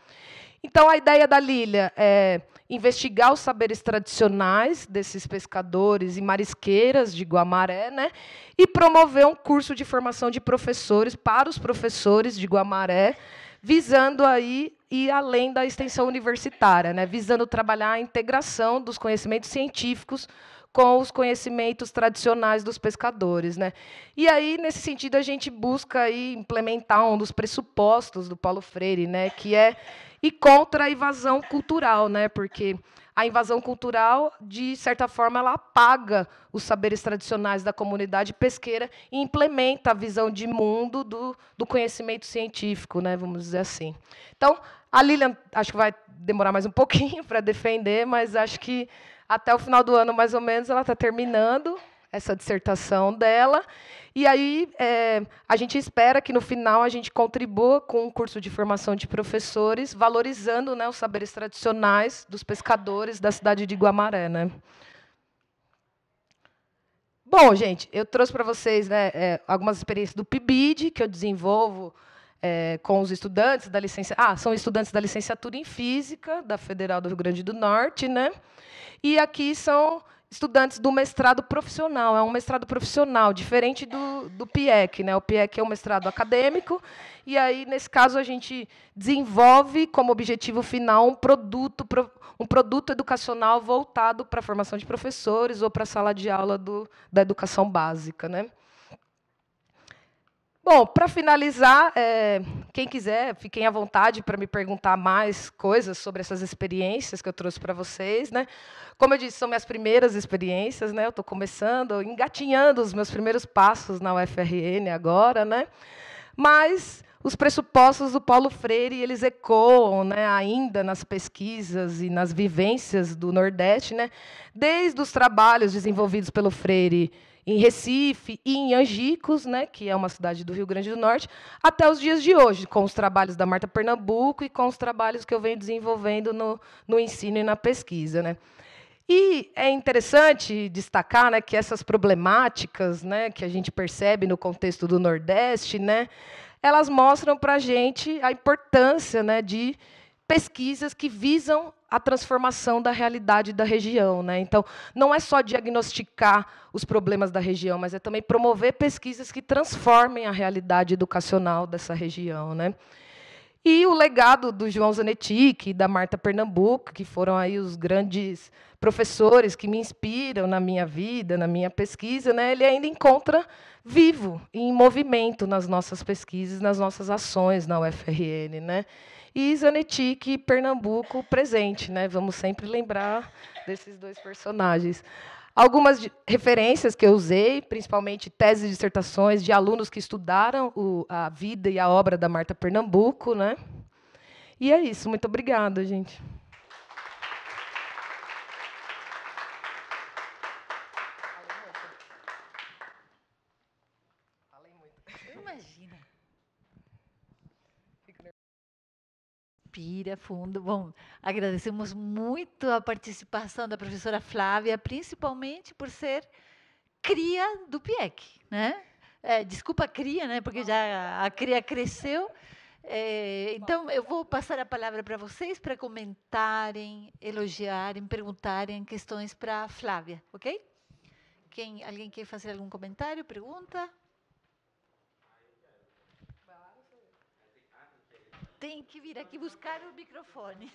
Então, a ideia da Lília é investigar os saberes tradicionais desses pescadores e marisqueiras de Guamaré, né, e promover um curso de formação de professores para os professores de Guamaré, visando aí ir além da extensão universitária, né, visando trabalhar a integração dos conhecimentos científicos com os conhecimentos tradicionais dos pescadores, né? E aí, nesse sentido, a gente busca aí implementar um dos pressupostos do Paulo Freire, né, que é ir contra a invasão cultural, né? Porque a invasão cultural, de certa forma, ela apaga os saberes tradicionais da comunidade pesqueira e implementa a visão de mundo do conhecimento científico, né? Vamos dizer assim. Então, a Lilian, acho que vai demorar mais um pouquinho para defender, mas acho que até o final do ano, mais ou menos, ela está terminando essa dissertação dela. E aí a gente espera que, no final, a gente contribua com um curso de formação de professores, valorizando, né, os saberes tradicionais dos pescadores da cidade de Guamaré, né? Bom, gente, eu trouxe para vocês, né, algumas experiências do PIBID, que eu desenvolvo com os estudantes da licenciatura. São estudantes da licenciatura em Física, da Federal do Rio Grande do Norte, né? E aqui são estudantes do mestrado profissional. É um mestrado profissional, diferente do PIEC, né? O PIEC é um mestrado acadêmico, e aí, nesse caso, a gente desenvolve como objetivo final um produto educacional voltado para a formação de professores ou para a sala de aula da educação básica, né? Bom, para finalizar, quem quiser, fiquem à vontade para me perguntar mais coisas sobre essas experiências que eu trouxe para vocês, né? Como eu disse, são minhas primeiras experiências, né? Eu estou começando, engatinhando os meus primeiros passos na UFRN agora, né? Mas os pressupostos do Paulo Freire, eles ecoam, né, ainda nas pesquisas e nas vivências do Nordeste, né? Desde os trabalhos desenvolvidos pelo Freire em Recife e em Angicos, né, que é uma cidade do Rio Grande do Norte, até os dias de hoje, com os trabalhos da Marta Pernambuco e com os trabalhos que eu venho desenvolvendo no ensino e na pesquisa, né. E é interessante destacar, né, que essas problemáticas, né, que a gente percebe no contexto do Nordeste, né, elas mostram para a gente a importância, né, de pesquisas que visam a transformação da realidade da região, né? Então, não é só diagnosticar os problemas da região, mas é também promover pesquisas que transformem a realidade educacional dessa região, né? E o legado do João Zanetti e da Marta Pernambuco, que foram aí os grandes professores que me inspiram na minha vida, na minha pesquisa, né? Ele ainda encontra vivo, em movimento nas nossas pesquisas, nas nossas ações na UFRN, né? E Zanetti e Pernambuco presente, né? Vamos sempre lembrar desses dois personagens. Algumas referências que eu usei, principalmente teses e dissertações de alunos que estudaram a vida e a obra da Marta Pernambuco, né? E é isso. Muito obrigada, gente. Imagina. Respira fundo. Bom, agradecemos muito a participação da professora Flávia, principalmente por ser cria do PIEC, né? Desculpa, cria, né? Porque já a cria cresceu. Então, eu vou passar a palavra para vocês para comentarem, elogiarem, perguntarem questões para a Flávia, ok? Alguém quer fazer algum comentário, pergunta? Tem que vir aqui buscar o microfone,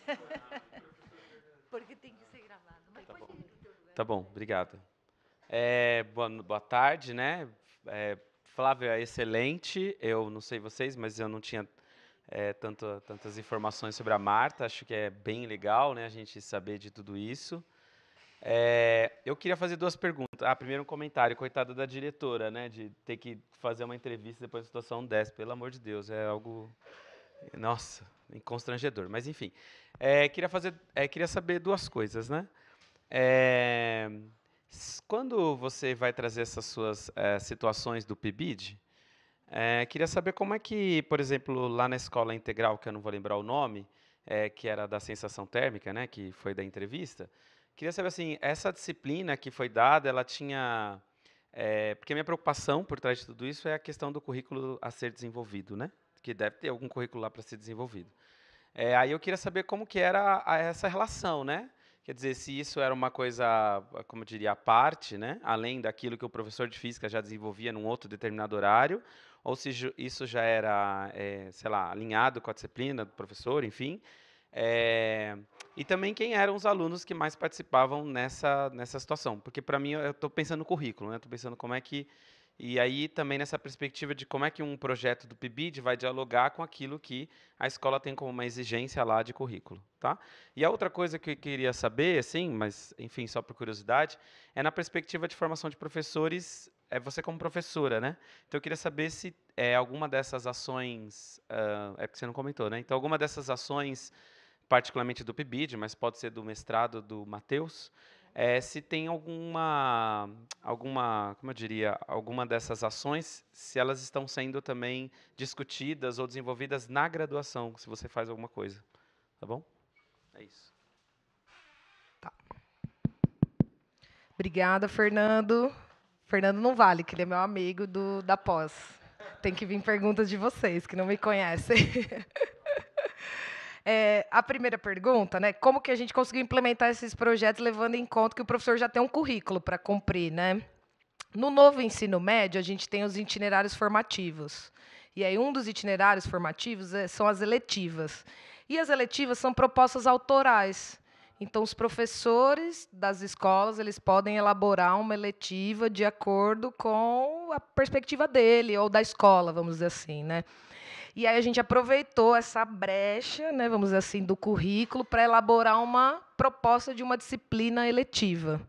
porque tem que ser gravado. Mas Tá pode bom. ir no teu lugar. Tá bom, obrigado. Boa tarde, né? Flávia, excelente. Eu não sei vocês, mas eu não tinha tantas informações sobre a Marta. Acho que é bem legal, né, a gente saber de tudo isso. Eu queria fazer duas perguntas. Primeiro um comentário, coitada da diretora, né, de ter que fazer uma entrevista depois da situação dessa. Pelo amor de Deus, é algo... Nossa, constrangedor. Mas, enfim, queria saber duas coisas, né? Quando você vai trazer essas suas situações do PIBID, queria saber como é que, por exemplo, lá na escola integral, que eu não vou lembrar o nome, que era da sensação térmica, né, que foi da entrevista, queria saber, assim, essa disciplina que foi dada, ela tinha... porque a minha preocupação por trás de tudo isso é a questão do currículo a ser desenvolvido, né? Que deve ter algum currículo lá para ser desenvolvido. Aí eu queria saber como que era essa relação, né? Quer dizer, se isso era uma coisa, como eu diria, à parte, né? Além daquilo que o professor de física já desenvolvia num outro determinado horário, ou se isso já era, sei lá, alinhado com a disciplina do professor, enfim. E também quem eram os alunos que mais participavam nessa situação. Porque, para mim, eu estou pensando no currículo, né? Estou pensando como é que... E aí, também, nessa perspectiva de como é que um projeto do PIBID vai dialogar com aquilo que a escola tem como uma exigência lá de currículo, tá? E a outra coisa que eu queria saber, assim, mas, enfim, só por curiosidade, é na perspectiva de formação de professores, você como professora, né? Então, eu queria saber se alguma dessas ações... porque você não comentou, né? Então, alguma dessas ações, particularmente do PIBID, mas pode ser do mestrado do Matheus, se tem alguma, como eu diria, alguma dessas ações, se elas estão sendo também discutidas ou desenvolvidas na graduação, se você faz alguma coisa. Tá bom? É isso. Tá. Obrigada, Fernando. Fernando não vale, que ele é meu amigo da pós. Tem que vir perguntas de vocês, que não me conhecem. A primeira pergunta, né? Como que a gente conseguiu implementar esses projetos levando em conta que o professor já tem um currículo para cumprir, né? No novo ensino médio, a gente tem os itinerários formativos. E aí, um dos itinerários formativos são as eletivas. E as eletivas são propostas autorais. Então, os professores das escolas eles podem elaborar uma eletiva de acordo com a perspectiva dele, ou da escola, vamos dizer assim, né? E aí a gente aproveitou essa brecha, né, vamos dizer assim, do currículo para elaborar uma proposta de uma disciplina eletiva.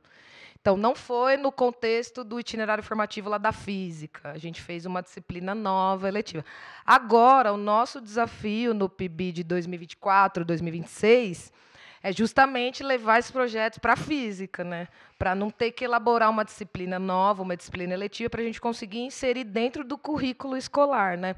Então, não foi no contexto do itinerário formativo lá da física. A gente fez uma disciplina nova, eletiva. Agora, o nosso desafio no PIBID de 2024, 2026, é justamente levar esses projetos para a física, né? Para não ter que elaborar uma disciplina nova, uma disciplina eletiva, para a gente conseguir inserir dentro do currículo escolar, né?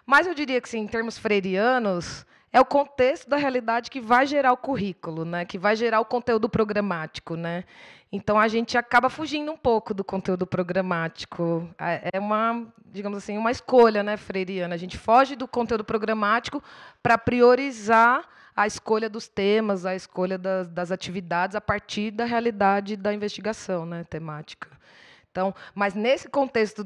Mas eu diria que, sim, em termos freirianos, é o contexto da realidade que vai gerar o currículo, né? Que vai gerar o conteúdo programático, né? Então, a gente acaba fugindo um pouco do conteúdo programático. É uma, digamos assim, uma escolha, né, freiriana. A gente foge do conteúdo programático para priorizar a escolha dos temas, a escolha das atividades a partir da realidade da investigação, né, temática. Então, mas nesse contexto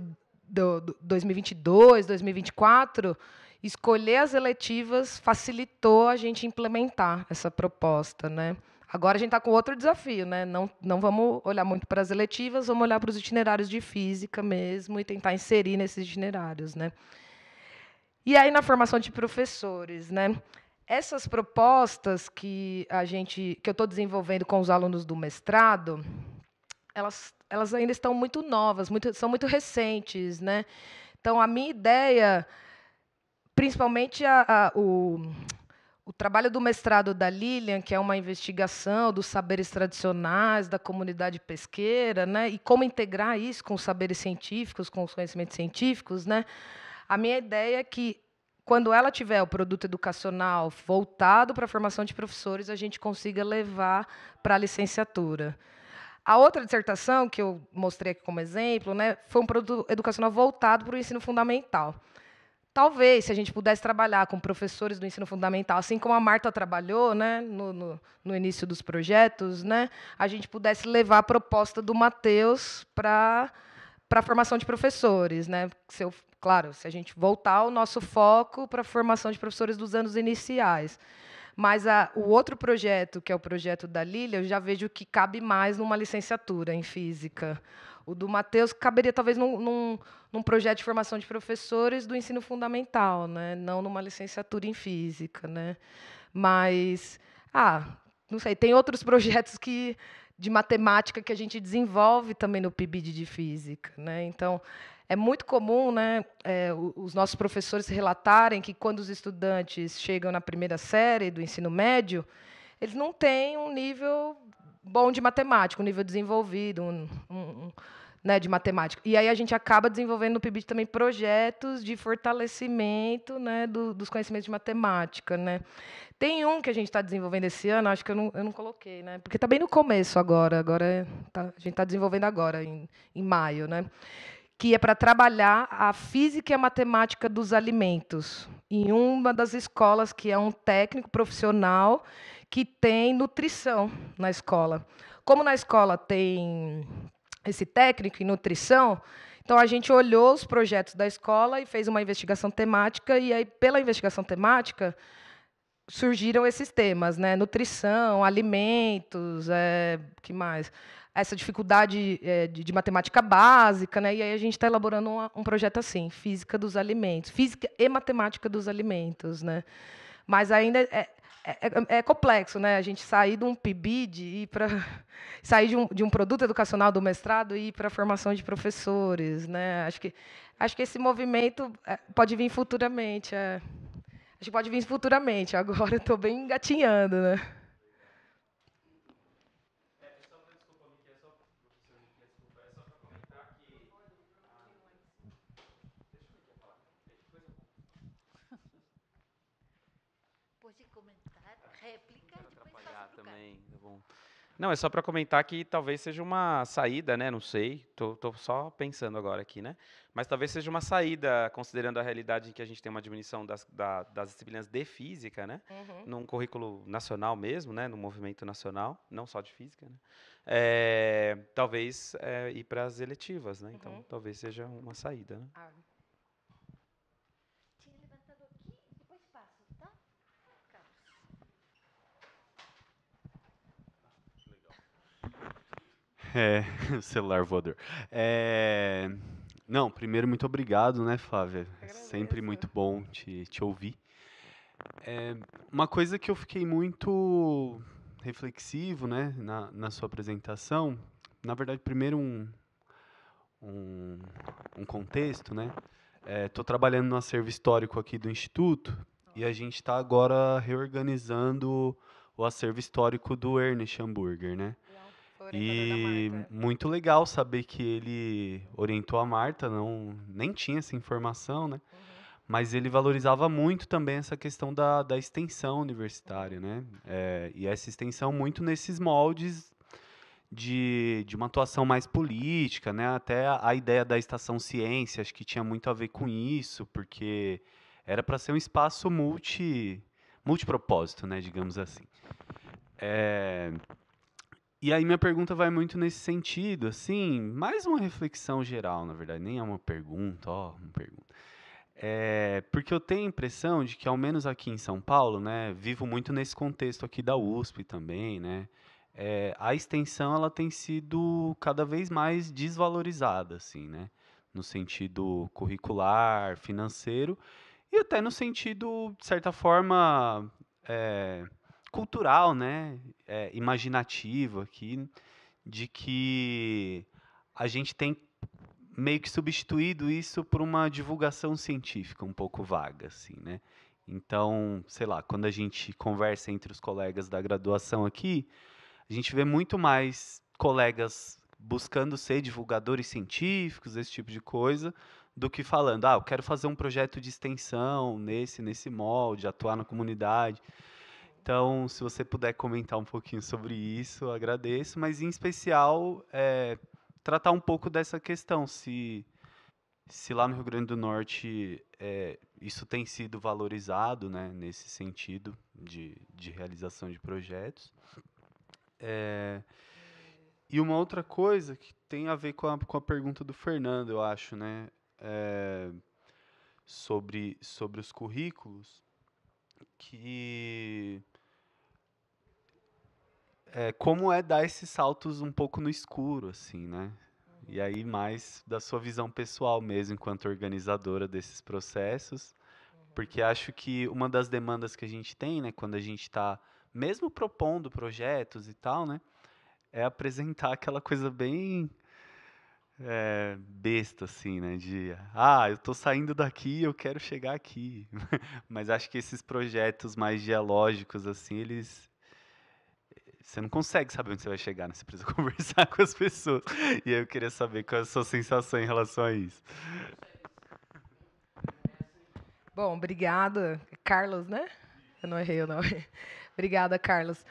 do 2022, 2024, escolher as eletivas facilitou a gente implementar essa proposta, né? Agora a gente está com outro desafio, né? Não vamos olhar muito para as eletivas, vamos olhar para os itinerários de física mesmo e tentar inserir nesses itinerários, né? E aí na formação de professores, né? Essas propostas que eu estou desenvolvendo com os alunos do mestrado, elas ainda estão muito novas, são muito recentes, né? Então, a minha ideia, principalmente o trabalho do mestrado da Lilian, que é uma investigação dos saberes tradicionais da comunidade pesqueira, né? E como integrar isso com os saberes científicos, com os conhecimentos científicos, né? A minha ideia é que, quando ela tiver o produto educacional voltado para a formação de professores, a gente consiga levar para a licenciatura. A outra dissertação, que eu mostrei aqui como exemplo, né, foi um produto educacional voltado para o ensino fundamental. Talvez, se a gente pudesse trabalhar com professores do ensino fundamental, assim como a Marta trabalhou, né, no início dos projetos, né, a gente pudesse levar a proposta do Matheus para a formação de professores, né? Claro, se a gente voltar o nosso foco para a formação de professores dos anos iniciais. Mas o outro projeto, que é o projeto da Lília, eu já vejo que cabe mais numa licenciatura em física. O do Matheus caberia talvez num projeto de formação de professores do ensino fundamental, né? Não numa licenciatura em física, né? Mas, não sei, tem outros projetos de matemática que a gente desenvolve também no PIBID de física, né? Então, é muito comum, né, os nossos professores relatarem que quando os estudantes chegam na primeira série do ensino médio, eles não têm um nível bom de matemática, um nível desenvolvido, né, de matemática. E aí a gente acaba desenvolvendo no PIBID também projetos de fortalecimento, né, dos conhecimentos de matemática, né. Tem um que a gente está desenvolvendo esse ano, acho que eu não coloquei, né, porque está bem no começo agora. A gente está desenvolvendo agora, em maio, né, que é para trabalhar a física e a matemática dos alimentos em uma das escolas, que é um técnico profissional que tem nutrição na escola. Como na escola tem esse técnico em nutrição, então a gente olhou os projetos da escola e fez uma investigação temática, e aí, pela investigação temática, surgiram esses temas, né? Nutrição, alimentos, que mais? Essa dificuldade de matemática básica, né? E aí a gente está elaborando um projeto assim, física dos alimentos, física e matemática dos alimentos, né? Mas ainda é complexo, né? A gente sair de um PIBID e ir para sair de um produto educacional do mestrado e ir para a formação de professores, né? Acho que esse movimento pode vir futuramente. Acho que pode vir futuramente. Agora eu estou bem engatinhando, né? Pode comentar, réplica, depois passa pro também, tá bom. Não, é só para comentar que talvez seja uma saída, né? Não sei, tô só pensando agora aqui, né? Mas talvez seja uma saída, considerando a realidade em que a gente tem uma diminuição das disciplinas de física, né? Num currículo nacional mesmo, né? No movimento nacional, não só de física, né? Talvez ir para as eletivas, né? Então, talvez seja uma saída, né? Tinha levantado aqui, depois passo, tá? Celular voador. Não, primeiro, muito obrigado, né, Flávia? É sempre muito bom te ouvir. Uma coisa que eu fiquei muito reflexivo, né, na sua apresentação, na verdade, primeiro um contexto, né? Estou trabalhando no acervo histórico aqui do Instituto e a gente está agora reorganizando o acervo histórico do Ernest Hamburger, né? E muito legal saber que ele orientou a Marta, nem tinha essa informação, né? Mas ele valorizava muito também essa questão da extensão universitária, né? E essa extensão muito nesses moldes de uma atuação mais política, né? Até a ideia da Estação Ciência, acho que tinha muito a ver com isso, porque era para ser um espaço multipropósito, né? Digamos assim. E aí minha pergunta vai muito nesse sentido, assim, mais uma reflexão geral, na verdade, nem é uma pergunta, uma pergunta. Porque eu tenho a impressão de que, ao menos aqui em São Paulo, né, vivo muito nesse contexto aqui da USP também, né, a extensão ela tem sido cada vez mais desvalorizada, assim, né, no sentido curricular, financeiro, e até no sentido, de certa forma, cultural, né, imaginativo aqui, de que a gente tem meio que substituído isso por uma divulgação científica um pouco vaga, assim, né? Então, sei lá, quando a gente conversa entre os colegas da graduação aqui, a gente vê muito mais colegas buscando ser divulgadores científicos, esse tipo de coisa, do que falando, eu quero fazer um projeto de extensão nesse molde, atuar na comunidade. Então, se você puder comentar um pouquinho sobre isso, eu agradeço, mas em especial tratar um pouco dessa questão, se lá no Rio Grande do Norte isso tem sido valorizado, né, nesse sentido de realização de projetos. E uma outra coisa que tem a ver com a pergunta do Fernando, eu acho, né, sobre os currículos, que como dar esses saltos um pouco no escuro, assim, né? E aí mais da sua visão pessoal mesmo, enquanto organizadora desses processos, porque acho que uma das demandas que a gente tem, né, quando a gente está mesmo propondo projetos e tal, né, é apresentar aquela coisa bem besta, assim, né? Eu estou saindo daqui, eu quero chegar aqui. Mas acho que esses projetos mais dialógicos, assim, você não consegue saber onde você vai chegar, né? Você precisa conversar com as pessoas. E aí eu queria saber qual é a sua sensação em relação a isso. Bom, obrigada. Carlos, né? Eu não errei o nome. Obrigada, Carlos.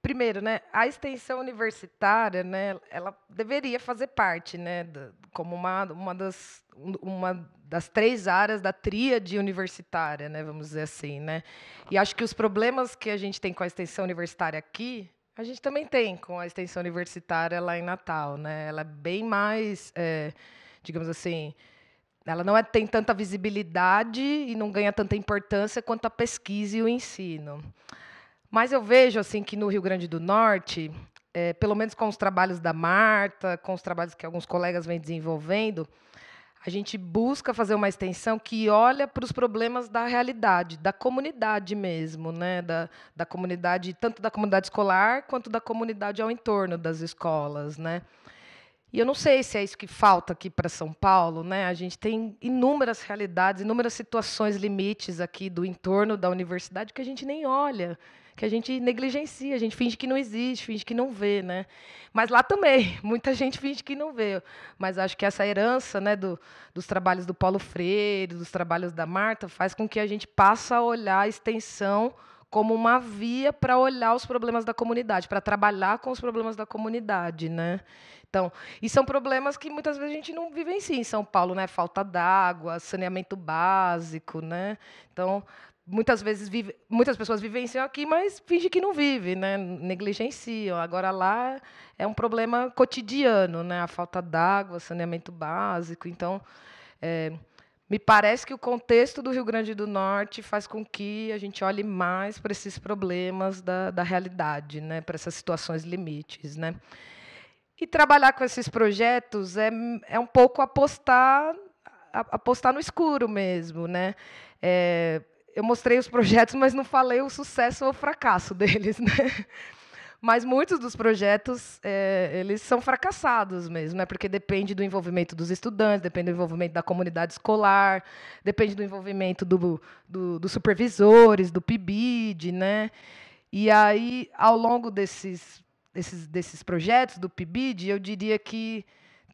Primeiro, né, a extensão universitária, né, ela deveria fazer parte, né, como uma das 3 áreas da tríade universitária, né, vamos dizer assim, né. E acho que os problemas que a gente tem com a extensão universitária aqui, a gente também tem com a extensão universitária lá em Natal, né. Ela é bem mais, digamos assim, ela não tem tanta visibilidade e não ganha tanta importância quanto a pesquisa e o ensino. Mas eu vejo assim que no Rio Grande do Norte, pelo menos com os trabalhos da Marta, com os trabalhos que alguns colegas vêm desenvolvendo, a gente busca fazer uma extensão que olha para os problemas da realidade, da comunidade mesmo, né? Da comunidade, tanto da comunidade escolar quanto da comunidade ao entorno das escolas, né? E eu não sei se é isso que falta aqui para São Paulo, né? A gente tem inúmeras realidades, inúmeras situações limites aqui do entorno da universidade que a gente nem olha, que a gente negligencia, a gente finge que não existe, finge que não vê, né? Mas lá também, muita gente finge que não vê. Mas acho que essa herança, né, dos trabalhos do Paulo Freire, dos trabalhos da Marta, faz com que a gente passe a olhar a extensão como uma via para olhar os problemas da comunidade, para trabalhar com os problemas da comunidade, né? Então, e são problemas que muitas vezes a gente não vivencia em São Paulo, né? Falta d'água, saneamento básico, né? Então, muitas pessoas vivenciam aqui, mas fingem que não vivem, né? Negligenciam. Agora lá é um problema cotidiano, né? A falta d'água, saneamento básico. Então, me parece que o contexto do Rio Grande do Norte faz com que a gente olhe mais para esses problemas da realidade, né? Para essas situações limites, né? E trabalhar com esses projetos é um pouco apostar no escuro mesmo, né? Eu mostrei os projetos, mas não falei o sucesso ou o fracasso deles, né? Mas muitos dos projetos eles são fracassados mesmo, né? Porque depende do envolvimento dos estudantes, depende do envolvimento da comunidade escolar, depende do envolvimento dos supervisores, do PIBID, né? E aí, ao longo desses projetos do PIBID, eu diria que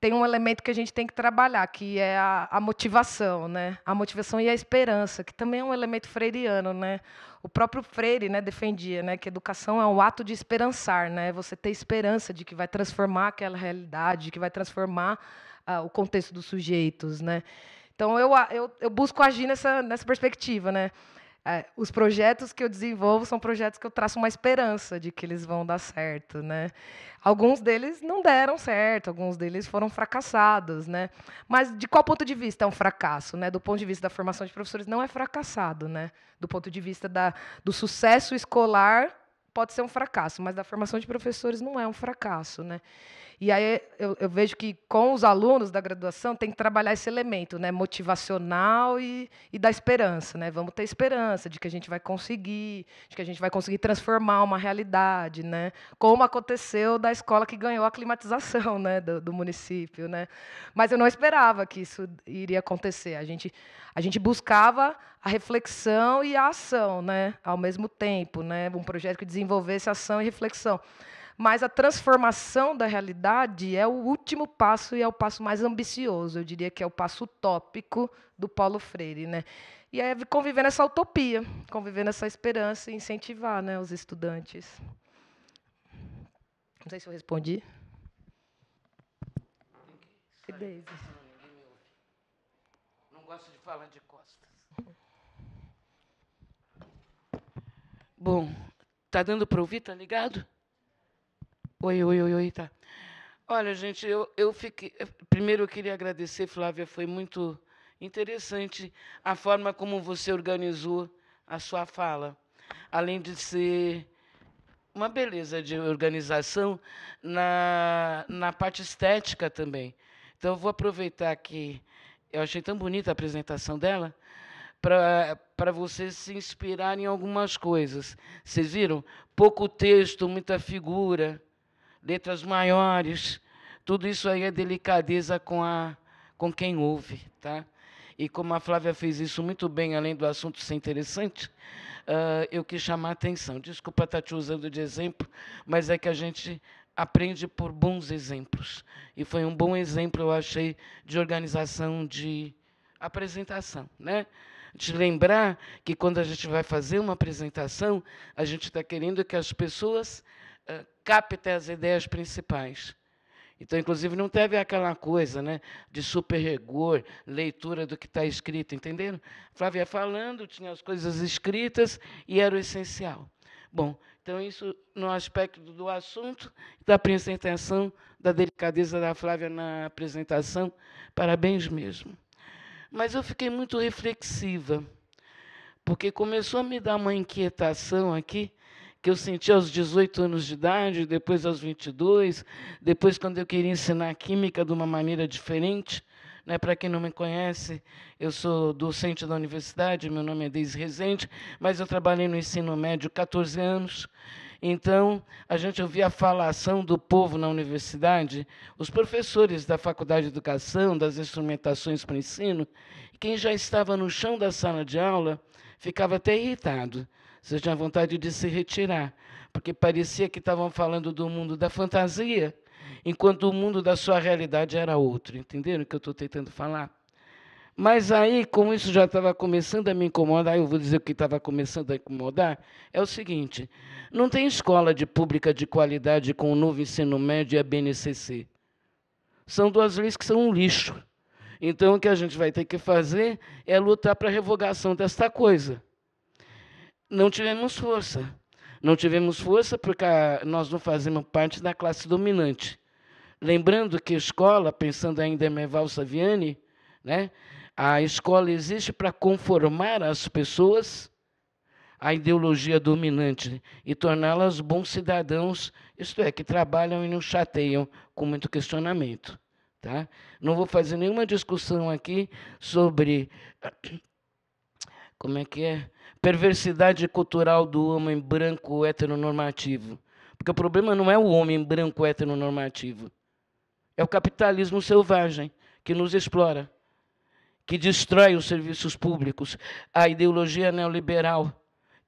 tem um elemento que a gente tem que trabalhar, que é a motivação, né? A motivação e a esperança, que também é um elemento freiriano, né? O próprio Freire, né, defendia, né, que educação é um ato de esperançar, né? Você ter esperança de que vai transformar aquela realidade, de que vai transformar o contexto dos sujeitos, né? Então eu busco agir nessa perspectiva, né? Os projetos que eu desenvolvo são projetos que eu traço uma esperança de que eles vão dar certo, né? Alguns deles não deram certo, alguns deles foram fracassados, né? Mas de qual ponto de vista é um fracasso, né? Do ponto de vista da formação de professores não é fracassado, né? Do ponto de vista do sucesso escolar pode ser um fracasso, mas da formação de professores não é um fracasso, né? E aí eu vejo que com os alunos da graduação tem que trabalhar esse elemento, né, motivacional e da esperança, né? Vamos ter esperança de que a gente vai conseguir, de que a gente vai conseguir transformar uma realidade, né? Como aconteceu da escola que ganhou a climatização, né, do município, né? Mas eu não esperava que isso iria acontecer. A gente buscava a reflexão e a ação, né, ao mesmo tempo, né? Um projeto que desenvolvesse ação e reflexão. Mas a transformação da realidade é o último passo e é o passo mais ambicioso. Eu diria que é o passo utópico do Paulo Freire, né? E é conviver nessa utopia, conviver nessa esperança e incentivar, né, os estudantes. Não sei se eu respondi. Não gosto de falar de costas. Bom, tá dando para ouvir? Tá ligado? Oi, tá. Olha, gente, eu fiquei... Primeiro, eu queria agradecer, Flávia, foi muito interessante a forma como você organizou a sua fala, além de ser uma beleza de organização na parte estética também. Então, eu vou aproveitar que eu achei tão bonita a apresentação dela para vocês se inspirarem em algumas coisas. Vocês viram? Pouco texto, muita figura, letras maiores, tudo isso aí é delicadeza com quem ouve, tá? E como a Flávia fez isso muito bem, além do assunto ser interessante, eu quis chamar a atenção. Desculpa estar te usando de exemplo, mas é que a gente aprende por bons exemplos. E foi um bom exemplo, eu achei, de organização de apresentação, né? De lembrar que quando a gente vai fazer uma apresentação, a gente está querendo que as pessoas captem as ideias principais. Então, inclusive, não teve aquela coisa, né, de super rigor, leitura do que está escrito, entenderam? Flávia ia falando, tinha as coisas escritas e era o essencial. Bom, então, isso no aspecto do assunto, da apresentação, da delicadeza da Flávia na apresentação, parabéns mesmo. Mas eu fiquei muito reflexiva, porque começou a me dar uma inquietação aqui, que eu senti aos 18 anos de idade, depois aos 22, depois quando eu queria ensinar química de uma maneira diferente. Né? Para quem não me conhece, eu sou docente da universidade, meu nome é Deise Rezende, mas eu trabalhei no ensino médio 14 anos. Então, a gente ouvia a falação do povo na universidade, os professores da Faculdade de Educação, das instrumentações para o ensino, quem já estava no chão da sala de aula ficava até irritado. Você tinha vontade de se retirar, porque parecia que estavam falando do mundo da fantasia, enquanto o mundo da sua realidade era outro. Entenderam o que eu estou tentando falar? Mas aí, como isso já estava começando a me incomodar, eu vou dizer o que estava começando a incomodar, é o seguinte, não tem escola pública de qualidade com o novo ensino médio e a BNCC. São duas leis que são um lixo. Então, o que a gente vai ter que fazer é lutar para a revogação desta coisa. Não tivemos força. Não tivemos força porque nós não fazemos parte da classe dominante. Lembrando que a escola, pensando ainda em Merval Saviani, né, a escola existe para conformar as pessoas à ideologia dominante e torná-las bons cidadãos, isto é, que trabalham e não chateiam com muito questionamento. Tá? Não vou fazer nenhuma discussão aqui sobre como é que é? Perversidade cultural do homem branco heteronormativo. Porque o problema não é o homem branco heteronormativo. É o capitalismo selvagem que nos explora, que destrói os serviços públicos, a ideologia neoliberal,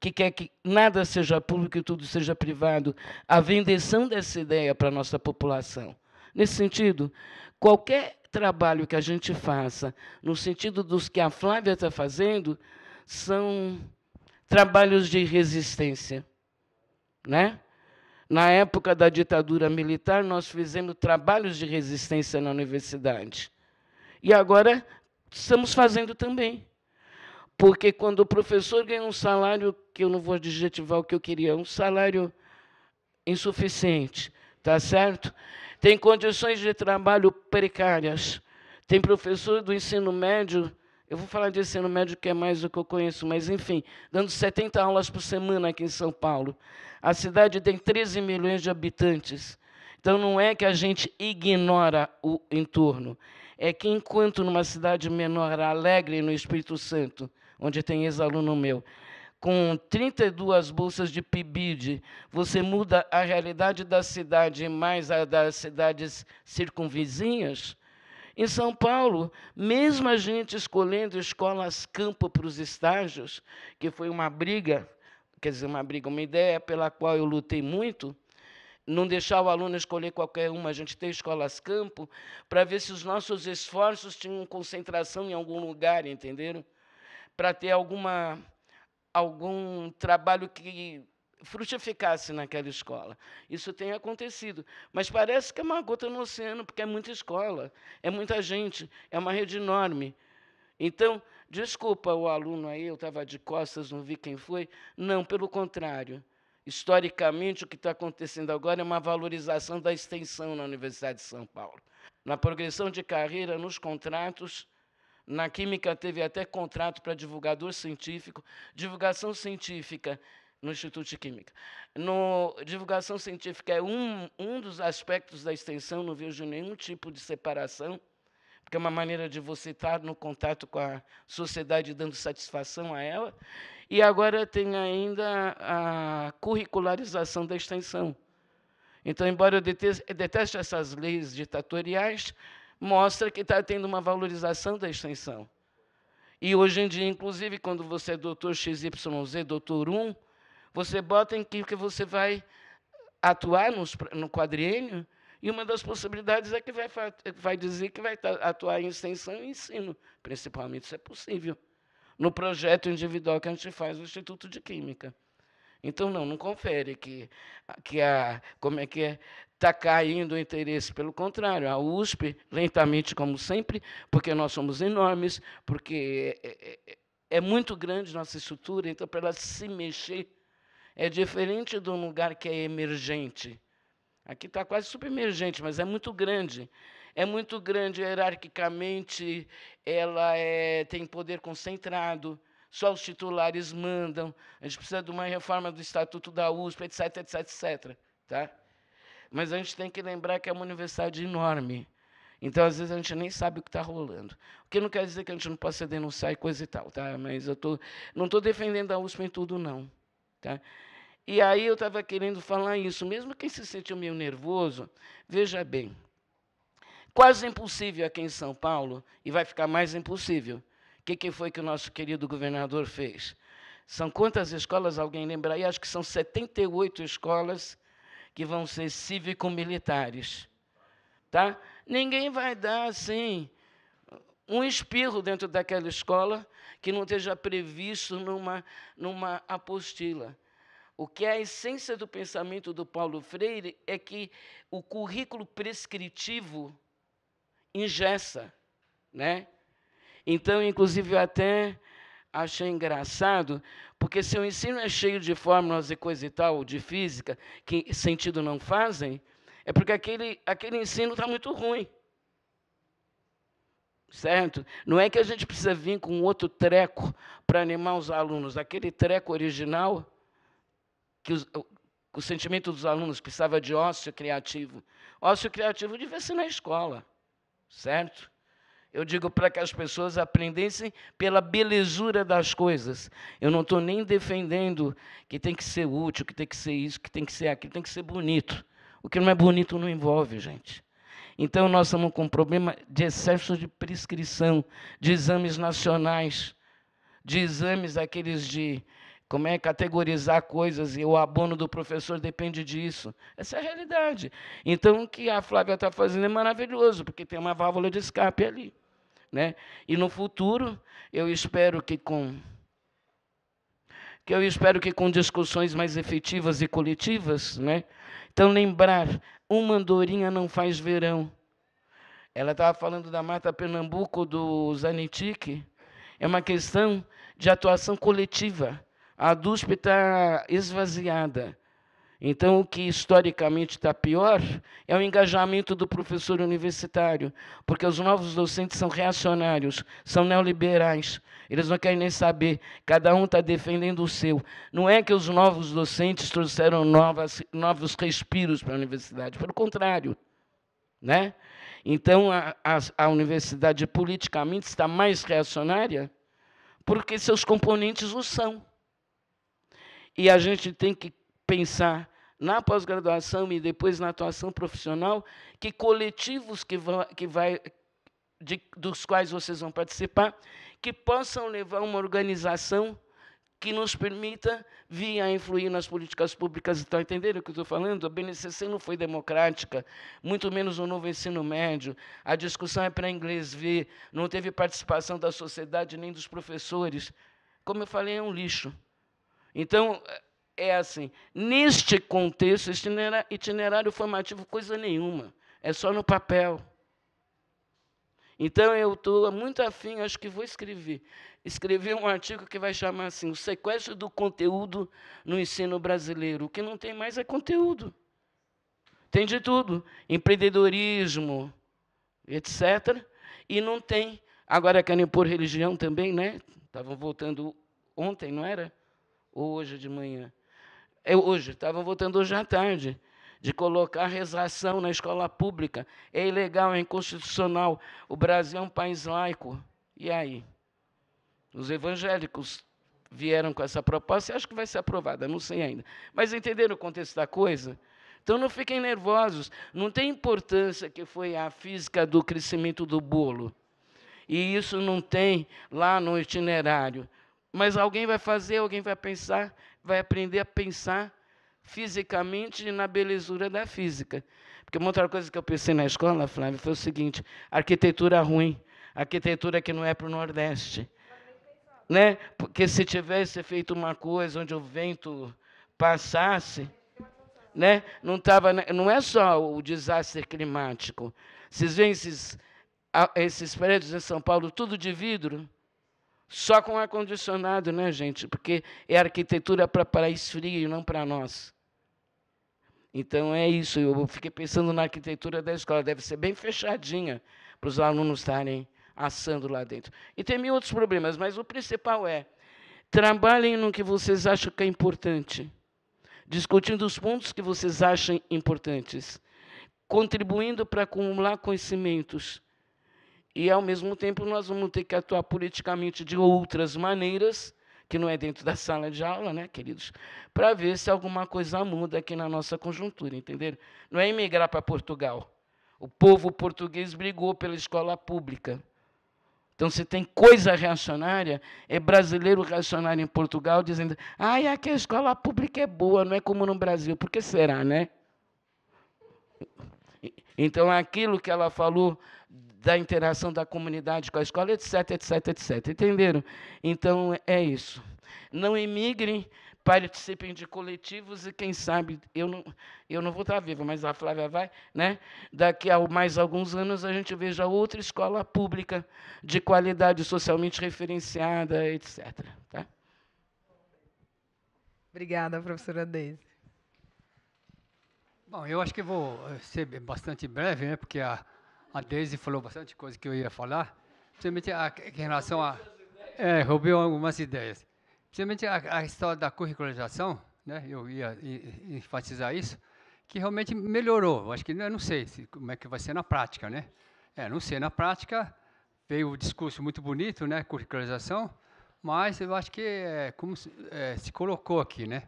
que quer que nada seja público e tudo seja privado, a vendição dessa ideia para a nossa população. Nesse sentido, qualquer trabalho que a gente faça, no sentido dos que a Flávia está fazendo, são trabalhos de resistência. Né? Na época da ditadura militar, nós fizemos trabalhos de resistência na universidade. E agora estamos fazendo também. Porque quando o professor ganha um salário, que eu não vou adjetivar o que eu queria, um salário insuficiente, tá certo? Tem condições de trabalho precárias. Tem professor do ensino médio, eu vou falar de ensino médio que é mais do que eu conheço, mas, enfim, dando 70 aulas por semana aqui em São Paulo. A cidade tem 13 milhões de habitantes. Então, não é que a gente ignora o entorno. É que, enquanto numa cidade menor, Alegre, no Espírito Santo, onde tem ex-aluno meu, com 32 bolsas de PIBID, você muda a realidade da cidade mais a das cidades circunvizinhas. Em São Paulo, mesmo a gente escolhendo escolas campo para os estágios, que foi uma briga, quer dizer, uma ideia pela qual eu lutei muito, não deixar o aluno escolher qualquer uma, a gente ter escolas campo, para ver se os nossos esforços tinham concentração em algum lugar, entenderam? Para ter algum trabalho que frutificasse naquela escola. Isso tem acontecido. Mas parece que é uma gota no oceano, porque é muita escola, é muita gente, é uma rede enorme. Então, desculpa o aluno aí, eu estava de costas, não vi quem foi. Não, pelo contrário. Historicamente, o que está acontecendo agora é uma valorização da extensão na Universidade de São Paulo. Na progressão de carreira, nos contratos, na Química teve até contrato para divulgador científico, divulgação científica no Instituto de Química. Divulgação científica é um dos aspectos da extensão, não vejo nenhum tipo de separação, porque é uma maneira de você estar no contato com a sociedade, dando satisfação a ela. E agora tem ainda a curricularização da extensão. Então, embora eu deteste essas leis ditatoriais, mostra que está tendo uma valorização da extensão. E hoje em dia, inclusive, quando você é doutor XYZ, doutor 1, você bota em que você vai atuar no quadriênio, e uma das possibilidades é que vai dizer que vai atuar em extensão e ensino. Principalmente, isso é possível, no projeto individual que a gente faz no Instituto de Química. Então, não confere que está caindo o interesse. Pelo contrário, a USP, lentamente, como sempre, porque nós somos enormes, porque é muito grande nossa estrutura, então, para ela se mexer, é diferente de um lugar que é emergente. Aqui está quase submergente, mas é muito grande. É muito grande hierarquicamente, ela tem poder concentrado, só os titulares mandam, a gente precisa de uma reforma do Estatuto da USP, etc, etc, etc. Tá? Mas a gente tem que lembrar que é uma universidade enorme. Então, às vezes, a gente nem sabe o que está rolando. O que não quer dizer que a gente não possa denunciar e coisa e tal. Tá? Mas não estou defendendo a USP em tudo, não. Tá? E aí eu estava querendo falar isso. Mesmo quem se sentiu meio nervoso, veja bem, quase impossível aqui em São Paulo, e vai ficar mais impossível. O que foi que o nosso querido governador fez? São quantas escolas, alguém lembra aí? Acho que são 78 escolas que vão ser cívico-militares. Tá? Ninguém vai dar, assim, um espirro dentro daquela escola que não esteja previsto numa apostila. O que é a essência do pensamento do Paulo Freire é que o currículo prescritivo engessa, né? Então, inclusive, eu até achei engraçado, porque se o ensino é cheio de fórmulas e coisa e tal, de física, que sentido não fazem, é porque aquele ensino está muito ruim. Certo? Não é que a gente precisa vir com outro treco para animar os alunos. Aquele treco original, que o sentimento dos alunos precisava de ócio criativo. Ócio criativo devia ser na escola. Certo? Eu digo para que as pessoas aprendessem pela belezura das coisas. Eu não estou nem defendendo que tem que ser útil, que tem que ser isso, que tem que ser aquilo, tem que ser bonito. O que não é bonito não envolve, gente. Então, nós estamos com um problema de excesso de prescrição, de exames nacionais, de exames aqueles de categorizar coisas, e o abono do professor depende disso. Essa é a realidade. Então, o que a Flávia está fazendo é maravilhoso, porque tem uma válvula de escape ali. Né? E no futuro, eu espero que com discussões mais efetivas e coletivas, né? Então, lembrar, uma andorinha não faz verão. Ela estava falando da Mata Pernambuco, do Zanetti, é uma questão de atuação coletiva. A DUSP está esvaziada. Então, o que historicamente está pior é o engajamento do professor universitário, porque os novos docentes são reacionários, são neoliberais, eles não querem nem saber, cada um está defendendo o seu. Não é que os novos docentes trouxeram novos respiros para a universidade, pelo contrário. Né? Então, a universidade politicamente está mais reacionária porque seus componentes o são. E a gente tem que pensar na pós-graduação e depois na atuação profissional, que coletivos dos quais vocês vão participar, que possam levar uma organização que nos permita vir a influir nas políticas públicas. Estão entendendo o que eu estou falando? A BNCC não foi democrática, muito menos no novo ensino médio. A discussão é para inglês ver, não teve participação da sociedade nem dos professores. Como eu falei, é um lixo. Então, é assim, neste contexto, itinerário formativo, coisa nenhuma, é só no papel. Então, eu estou muito afim, acho que vou escrever um artigo que vai chamar assim, o sequestro do conteúdo no ensino brasileiro. O que não tem mais é conteúdo. Tem de tudo, empreendedorismo, etc. E não tem, agora querem pôr religião também, né? Estavam votando ontem, não era? Ou hoje de manhã? Hoje, estavam votando hoje à tarde, de colocar rezação na escola pública. É ilegal, é inconstitucional. O Brasil é um país laico. E aí? Os evangélicos vieram com essa proposta e acho que vai ser aprovada, não sei ainda. Mas entenderam o contexto da coisa? Então, não fiquem nervosos. Não tem importância que foi a física do crescimento do bolo. E isso não tem lá no itinerário. Mas alguém vai fazer, alguém vai pensar, vai aprender a pensar fisicamente na belezura da física. Porque uma outra coisa que eu pensei na escola, Flávia, foi o seguinte: arquitetura ruim, arquitetura que não é para o Nordeste. Né? Porque se tivesse feito uma coisa onde o vento passasse, né? Não é só o desastre climático. Vocês veem esses prédios em São Paulo, tudo de vidro, só com ar-condicionado, né, gente? Porque é arquitetura para país frio e não para nós. Então, é isso. Eu fiquei pensando na arquitetura da escola. Deve ser bem fechadinha para os alunos estarem assando lá dentro. E tem mil outros problemas, mas o principal é: trabalhem no que vocês acham que é importante, discutindo os pontos que vocês acham importantes, contribuindo para acumular conhecimentos. E, ao mesmo tempo, nós vamos ter que atuar politicamente de outras maneiras, que não é dentro da sala de aula, né, queridos, para ver se alguma coisa muda aqui na nossa conjuntura, entenderam? Não é emigrar para Portugal. O povo português brigou pela escola pública. Então, se tem coisa reacionária, é brasileiro reacionário em Portugal dizendo: aqui a escola pública é boa, não é como no Brasil. Por que será, né? Então, aquilo que ela falou da interação da comunidade com a escola, etc, etc, etc. Entenderam? Então, é isso. Não emigrem, participem de coletivos e, quem sabe, eu não vou estar viva, mas a Flávia vai, né? Daqui a mais alguns anos a gente veja outra escola pública de qualidade socialmente referenciada, etc. Tá? Obrigada, professora Deise. Bom, eu acho que vou ser bastante breve, né? Porque a Deise falou bastante coisa que eu ia falar, principalmente em relação a... roubei algumas ideias. Principalmente a história da curricularização, né? Eu ia enfatizar isso, que realmente melhorou. Eu acho que, eu não sei como é que vai ser na prática, né? Não sei, na prática veio o discurso muito bonito, né? Curricularização, mas eu acho que como se colocou aqui, né?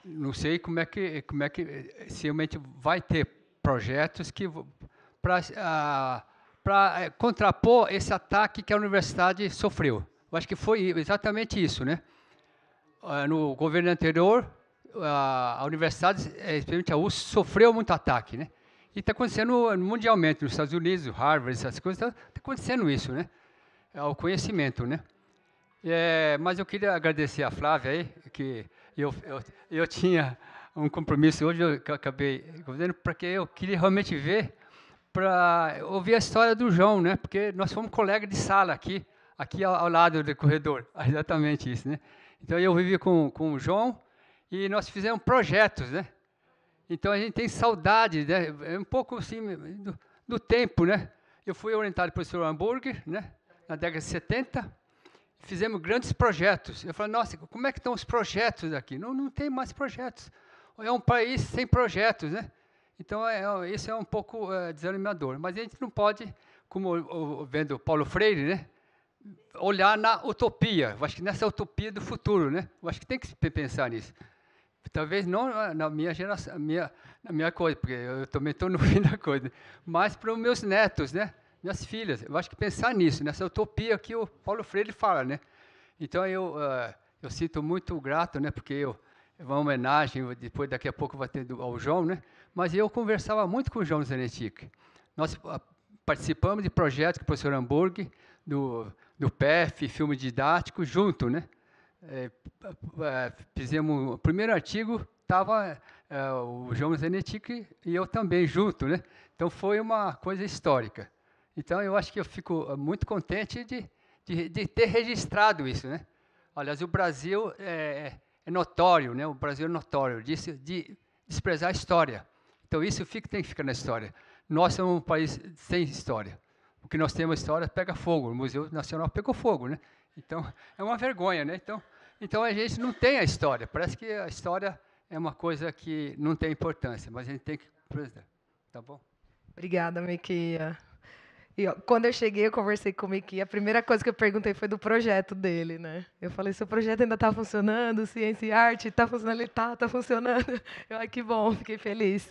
Não sei como é que se realmente vai ter projetos que para contrapor esse ataque que a universidade sofreu. Eu acho que foi exatamente isso, né? No governo anterior, a universidade, especialmente a USP, sofreu muito ataque, né? E está acontecendo mundialmente, nos Estados Unidos, Harvard, essas coisas, está acontecendo isso, né? O conhecimento, né? Mas eu queria agradecer a Flávia aí, que eu tinha um compromisso hoje, eu acabei fazendo, porque eu queria realmente ver, para ouvir a história do João, né? Porque nós fomos colegas de sala aqui ao lado do corredor, exatamente isso, né? Então, eu vivi com o João e nós fizemos projetos, né? Então, a gente tem saudade, né? Um pouco assim, do tempo, né? Eu fui orientado pelo professor Hamburger, né? Na década de 70, fizemos grandes projetos. Eu falei: nossa, como é que estão os projetos aqui? Não tem mais projetos. É um país sem projetos, né? Então, isso é um pouco desanimador. Mas a gente não pode, como vendo Paulo Freire, né? Olhar na utopia. Eu acho que nessa utopia do futuro, né? Eu acho que tem que pensar nisso. Talvez não na minha geração, na minha coisa, porque eu também estou no fim da coisa, mas para os meus netos, né? Minhas filhas. Eu acho que pensar nisso, nessa utopia que o Paulo Freire fala, né? Então, eu sinto muito grato, né? Porque uma homenagem, depois daqui a pouco vai ter ao João, né? Mas eu conversava muito com o João Zanetti. Nós participamos de projetos com o professor Hamburg, do PEF, filme didático, junto, né? Fizemos o primeiro artigo, estava o João Zanetti e eu também junto, né? Então, foi uma coisa histórica. Então, eu acho que eu fico muito contente de ter registrado isso, né? Aliás, o Brasil é notório, né? O Brasil é notório de desprezar a história. Então, isso tem que ficar na história. Nós somos um país sem história. O que nós temos história pega fogo. O Museu Nacional pegou fogo, né? Então, é uma vergonha, né? Então, a gente não tem a história. Parece que a história é uma coisa que não tem importância, mas a gente tem que preservar. Tá bom? Obrigada, Miquia. E ó, quando eu cheguei, eu conversei com o Miki, a primeira coisa que eu perguntei foi do projeto dele, né? Eu falei, seu projeto ainda está funcionando, ciência e arte, está funcionando? Ele tá funcionando. Eu, ai, que bom, fiquei feliz.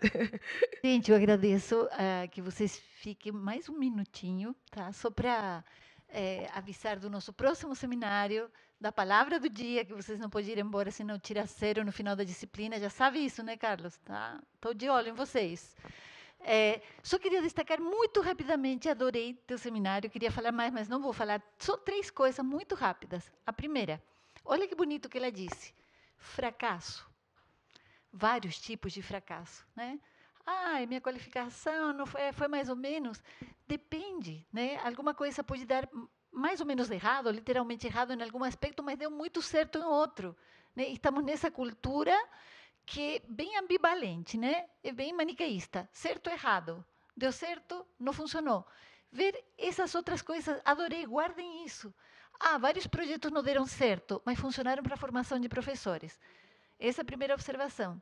Gente, eu agradeço que vocês fiquem mais um minutinho, tá? Só para avisar do nosso próximo seminário, da palavra do dia, que vocês não podem ir embora se não tirar 0 no final da disciplina. Já sabe isso, né, Carlos? Tá? Estou de olho em vocês. Só queria destacar muito rapidamente, adorei teu seminário, queria falar mais, mas não vou falar. Só 3 coisas muito rápidas. A primeira, olha que bonito que ela disse. Fracasso. Vários tipos de fracasso, né? Minha qualificação não foi mais ou menos. Depende, né? Alguma coisa pode dar mais ou menos errado, literalmente errado em algum aspecto, mas deu muito certo em outro, né? Estamos nessa cultura que é bem ambivalente, né? É bem maniqueísta. Certo ou errado? Deu certo? Não funcionou. Ver essas outras coisas, adorei, guardem isso. Vários projetos não deram certo, mas funcionaram para a formação de professores. Essa é a primeira observação.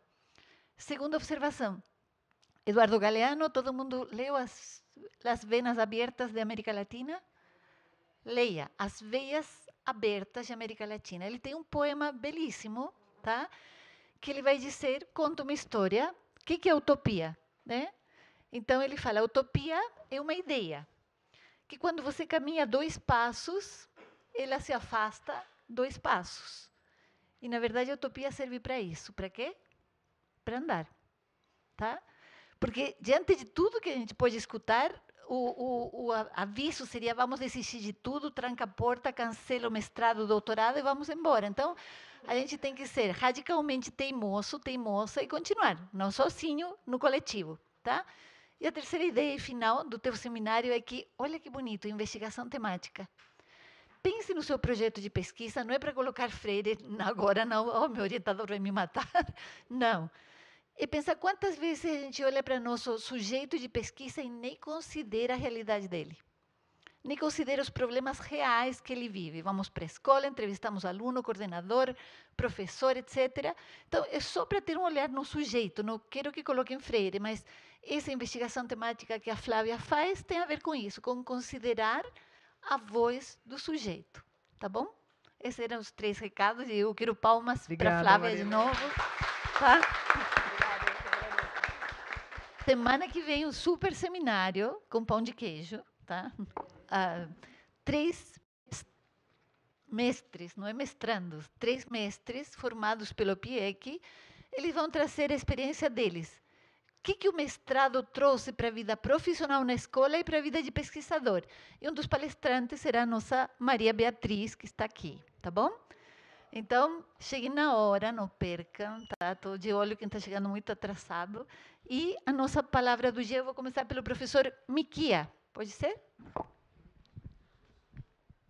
Segunda observação. Eduardo Galeano, todo mundo leu As Venas Abertas de América Latina? Leia As Veias Abertas de América Latina. Ele tem um poema belíssimo, tá? Que ele vai dizer, conta uma história. O que é utopia? Né? Então, ele fala, utopia é uma ideia, que quando você caminha 2 passos, ela se afasta 2 passos. E, na verdade, a utopia serve para isso. Para quê? Para andar. Tá? Porque, diante de tudo que a gente pode escutar, o aviso seria, vamos desistir de tudo, tranca a porta, cancela o mestrado, o doutorado e vamos embora. Então, a gente tem que ser radicalmente teimoso, teimosa e continuar, não sozinho, no coletivo, tá? E a terceira ideia e final do teu seminário é que, olha que bonito, investigação temática. Pense no seu projeto de pesquisa, não é para colocar Freire agora, não, meu orientador vai me matar, não. E pensar quantas vezes a gente olha para nosso sujeito de pesquisa e nem considera a realidade dele. Nem considera os problemas reais que ele vive. Vamos para a escola, entrevistamos aluno, coordenador, professor, etc. Então, é só para ter um olhar no sujeito. Não quero que coloquem Freire, mas essa investigação temática que a Flávia faz tem a ver com isso, com considerar a voz do sujeito. Tá bom? Esses eram os 3 recados. E eu quero palmas para a Flávia de novo. Tá? Semana que vem, um super seminário com pão de queijo. Tá? 3 mestres, não é mestrandos, 3 mestres formados pelo PIEC, eles vão trazer a experiência deles. O que o mestrado trouxe para a vida profissional na escola e para a vida de pesquisador? E um dos palestrantes será a nossa Maria Beatriz, que está aqui, tá bom? Então, cheguem na hora, não percam, tá? Estou de olho quem está chegando muito atrasado. E a nossa palavra do dia, eu vou começar pelo professor Miquia. Pode ser?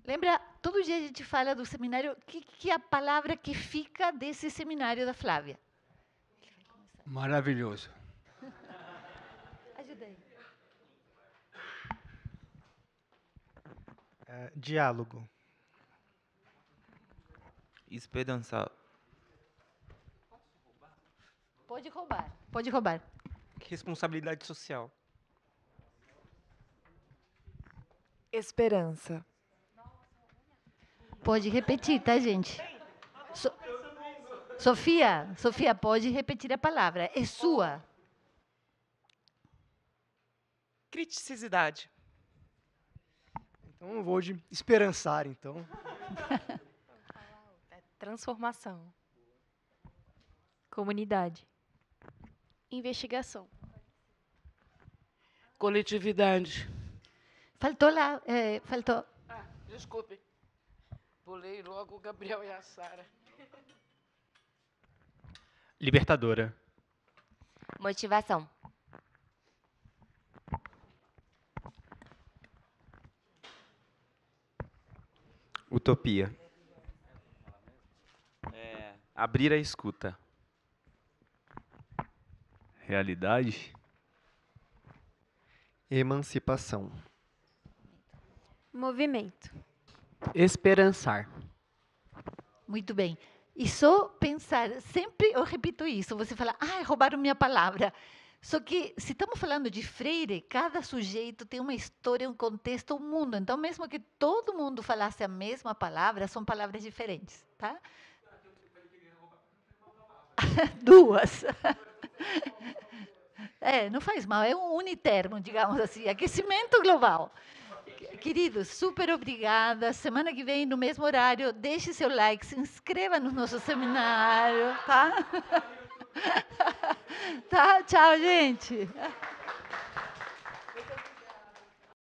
Lembra, todo dia a gente fala do seminário, que é a palavra que fica desse seminário da Flávia? Maravilhoso. Ajuda aí. Diálogo. Esperança. Pode roubar. Pode roubar. Responsabilidade social. Esperança. Pode repetir, tá, gente? Sofia, pode repetir a palavra. É sua. Criticidade. Então eu vou de esperançar, então. Transformação. Comunidade. Investigação. Coletividade. Faltou lá, faltou. Desculpe. Pulei logo o Gabriel e a Sara. Libertadora. Motivação. Utopia. Abrir a escuta. Realidade. Emancipação. Movimento. Esperançar. Muito bem. E só pensar, sempre eu repito isso, você fala, roubaram minha palavra. Só que, se estamos falando de Freire, cada sujeito tem uma história, um contexto, um mundo. Então, mesmo que todo mundo falasse a mesma palavra, são palavras diferentes, tá? Duas. Não faz mal, é um unitermo, digamos assim, aquecimento global. Queridos, super obrigada. Semana que vem, no mesmo horário, deixe seu like, se inscreva no nosso seminário, tá? Tá, tchau, gente.